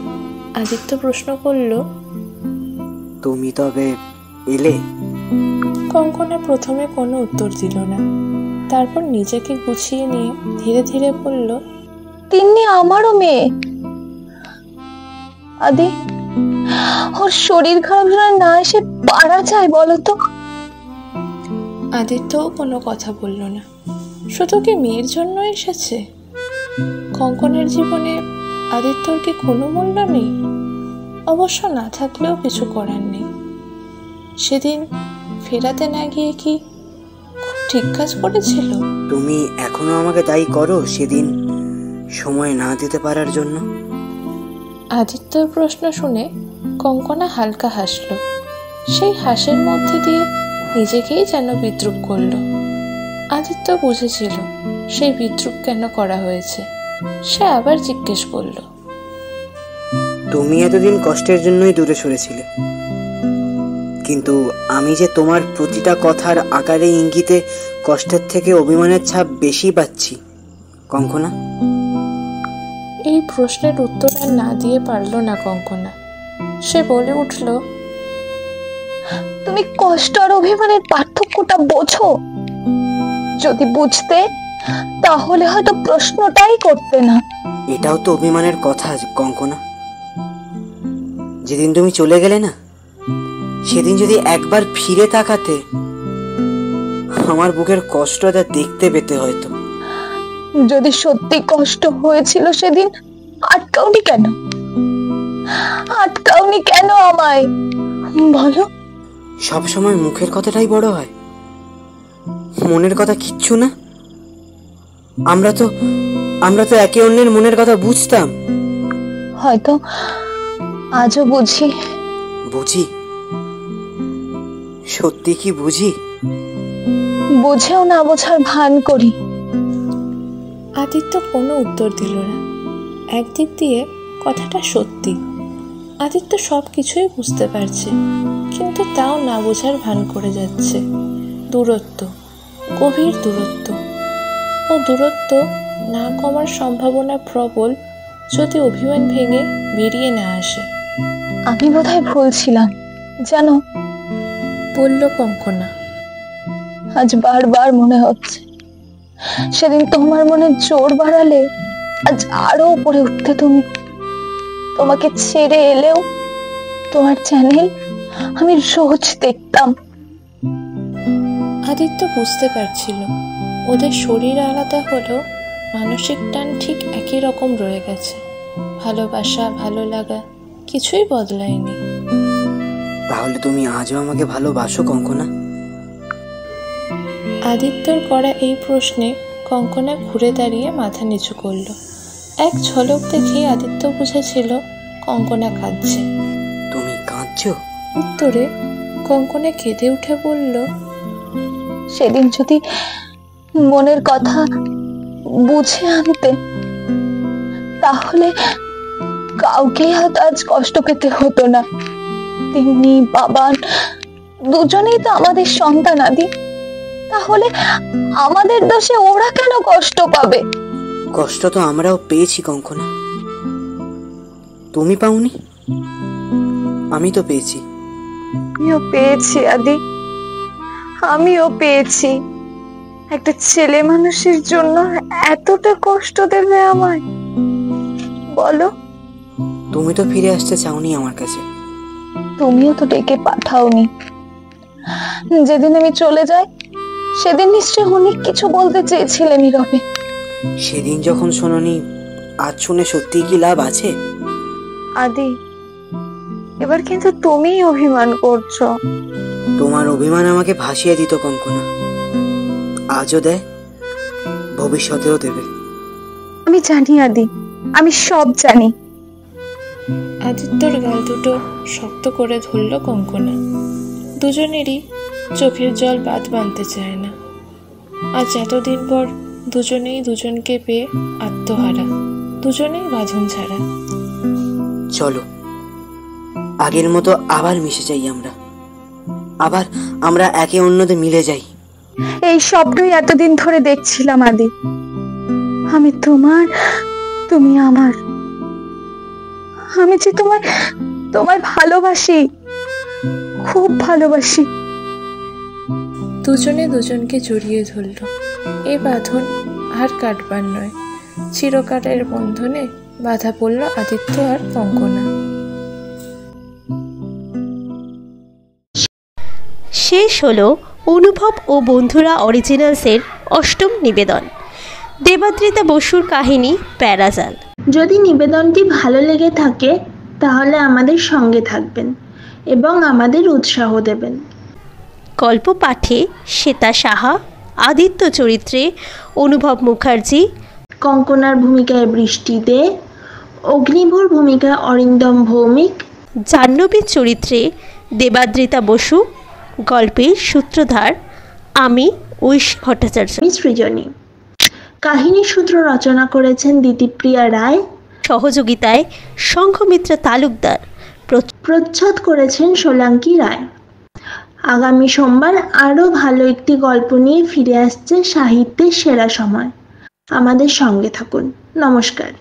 আদিত্য প্রশ্ন করল, তুমি তবে এলে? কঙ্কনা প্রথমে কোনো উত্তর দিল না, তারপর নিজেকে গুছিয়ে নিয়ে ধীরে ধীরে বলল, তিন্নি আমারও মেয়ে, আদি, ওর শরীর খারাপ যেন না এসে পারা যায় বলো তো? আদিত্যও কোনো কথা বলল না। শুধু কি মেয়ের জন্য এসেছে? কঙ্কনের জীবনে আদিত্যর কি কোনো মূল্য নেই? অবশ্য না থাকলেও কিছু করার নেই। সেদিন ফেরাতে না গিয়ে কি খুব ঠিক কাজ করেছিল? তুমি এখনো আমাকে দায়ী করো সেদিন সময় না দিতে পারার জন্য? আদিত্যর প্রশ্ন শুনে কঙ্কনা হালকা হাসল। সেই হাসির মধ্যে দিয়ে নিজেকেই যেন বিদ্রূপ করল। আদিত্য বুঝেছিল সেই বিদ্রূপ কেন করা হয়েছে। সে আবার জিজ্ঞেস করল, তুমি এতদিন কষ্টের জন্যই দূরে সরেছিলে, কিন্তু আমি যে তোমার প্রতিটা কথার আকারে ইঙ্গিতে কষ্টের থেকে অভিমানের ছাপ বেশি পাচ্ছি কঙ্কনা। এই প্রশ্নের উত্তর আর না দিয়ে পারল না কঙ্কনা। সে বলে উঠল, তুমি কষ্ট আর অভিমানের পার্থক্যটা বোঝো? যদি বুঝতে তাহলে হয়তো প্রশ্নটাই করতে না। এটাও তো অভিমানের কথা কঙ্কনা। যেদিন তুমি চলে গেলে না, সেদিন যদি একবার ফিরে তাকাতে, আমার বুকের কষ্টটা দেখতে পেতে হয়তো। যদি সত্যি কষ্ট হয়েছিল সেদিন আটকাওনি কেন? আটকাওনি কেন আমায় বলো? সবসময় মুখের কথাটাই বড় হয়, মনের কথা কিচ্ছু না। আমরা তো একে অন্যের মনের কথা বুঝতাম। হয়তো আজও বুঝি। বুঝি? সত্যি কি বুঝি? বুঝেও না বোঝার ভান করি। আদিত্য কোনো উত্তর দিল না। একদিক দিয়ে কথাটা সত্যি, আদিত্য সব কিছুই বুঝতে পারছে, কিন্তু তাও না বোঝার ভান করে যাচ্ছে। দূরত্ব, গভীর দূরত্ব। ও দূরত্ব না কমার সম্ভাবনা প্রবল যদি অভিমান ভেঙে বেরিয়ে না আসে। আমি বোধহয় ভুল ছিলাম জানো, বলল কঙ্কনা। আজ বারবার মনে হচ্ছে সেদিন তোমার মনে জোর বাড়ালে আজ আরো উপরে উঠতে তুমি। তোমাকে ছেড়ে এলেও তোমার চ্যানেল আমি রোজ দেখতাম। আদিত্য বুঝতে পারছিল ওদের শরীর আলাদা হলেও মানসিক টান ঠিক একই রকম রয়ে গেছে। ভালোবাসা, ভালো লাগা কিছুই বদলায়নি। তাহলে তুমি আজও আমাকে ভালোবাসো কঙ্কনা? আদিত্যর করা এই প্রশ্নে কঙ্কনা ঘুরে দাঁড়িয়ে মাথা নিচু করল। এক ঝলক দেখে আদিত্য বুঝেছিল কঙ্কনা কাঁদছে। তুমি কাঁদছো? উত্তরে কঙ্কনা কেঁদে উঠে বলল, সেদিন যদি মনের কথা বুঝে আনতে তাহলে কাউকেই হয়তো আজ কষ্ট পেতে হতো না। তিনি বাবান দুজনেই তো আমাদের সন্তান আদি, তাহলে আমাদের দোষে ওরা কেন কষ্ট পাবে? কষ্ট তো আমরাও পেয়েছি কঙ্কনা। তুমি পাওনি? আমি তো পেয়েছি। আমিও পেয়েছি আদি, আমিও পেয়েছি। একটা ছেলে মানুষের জন্য এতটা কষ্ট দেবে আমায় বলো? তুমি তো ফিরে আসতে চাওনি আমার কাছে। তুমিও তো ডেকে পাঠাওনি। যেদিন আমি চলে যাই সেদিন নিশ্চয়ই অনেক কিছু বলতে চেয়েছিলে নীরবে। সেদিন যখন শোনোনি, আজ শুনে সত্যি কি লাভ আছে? আদি, এবার কিন্তু তুমিই অভিমান করছো। তোমার অভিমান আমাকে ভাসিয়ে দিত কঙ্কনা। আজও দেয়, ভবিষ্যতেও দেবে। আমি জানি আদি, আমি সব জানি। আদিত্যর গাল দুটো শক্ত করে ধরল কঙ্কনা। দুজনেরই চোখের জল বাদ বাঁধতে চায় না। আজ এতদিন পর দুজনেই দুজনকে পেয়ে আত্মহারা, দুজনেই বাঁধন ছাড়া। চলো আগের মতো আবার মিশে যাই আবার আমরা একে অন্যদের মিলে যাই। এই স্বপ্নই এতদিন ধরে দেখছিলাম আদি। আমি তোমার, তুমি আমার। আমি যে তোমায় ভালোবাসি, খুব ভালোবাসি। দুজনে দুজনকে জড়িয়ে ধরল। এই বাঁধন আর কাটবার নয়, চিরকালের বন্ধনে বাধা পড়ল আদিত্য আর কঙ্কনা। শেষ হলো অনুভব ও বন্ধুরা অরিজিনালসের অষ্টম নিবেদন, দেবাদ্রিতা বসুর কাহিনী প্যারাজাল। যদি নিবেদনটি ভালো লেগে থাকে তাহলে আমাদের সঙ্গে থাকবেন এবং আমাদের উৎসাহ দেবেন। গল্প পাঠে শ্বেতা সাহা, আদিত্য চরিত্রে অনুভব মুখার্জি, কঙ্কনার ভূমিকায় বৃষ্টি দে, অগ্নিভোর ভূমিকায় অরিন্দম ভৌমিক, জাহ্নবীর চরিত্রে দেবাদ্রিতা বসু, গল্পের সূত্রধার আমি ঐশী ভট্টাচার্য, আমি সৃজনী। কাহিনীর সূত্র রচনা করেছেন দিতিপ্রিয়া রায়, সহযোগিতায় শঙ্খমিত্রা তালুকদার, প্রচ্ছদ করেছেন সোলাঙ্কি রায়। আগামী সোমবার আরও ভালো একটি গল্প নিয়ে ফিরে আসছে সাহিত্যের সেরা সময়। আমাদের সঙ্গে থাকুন। নমস্কার।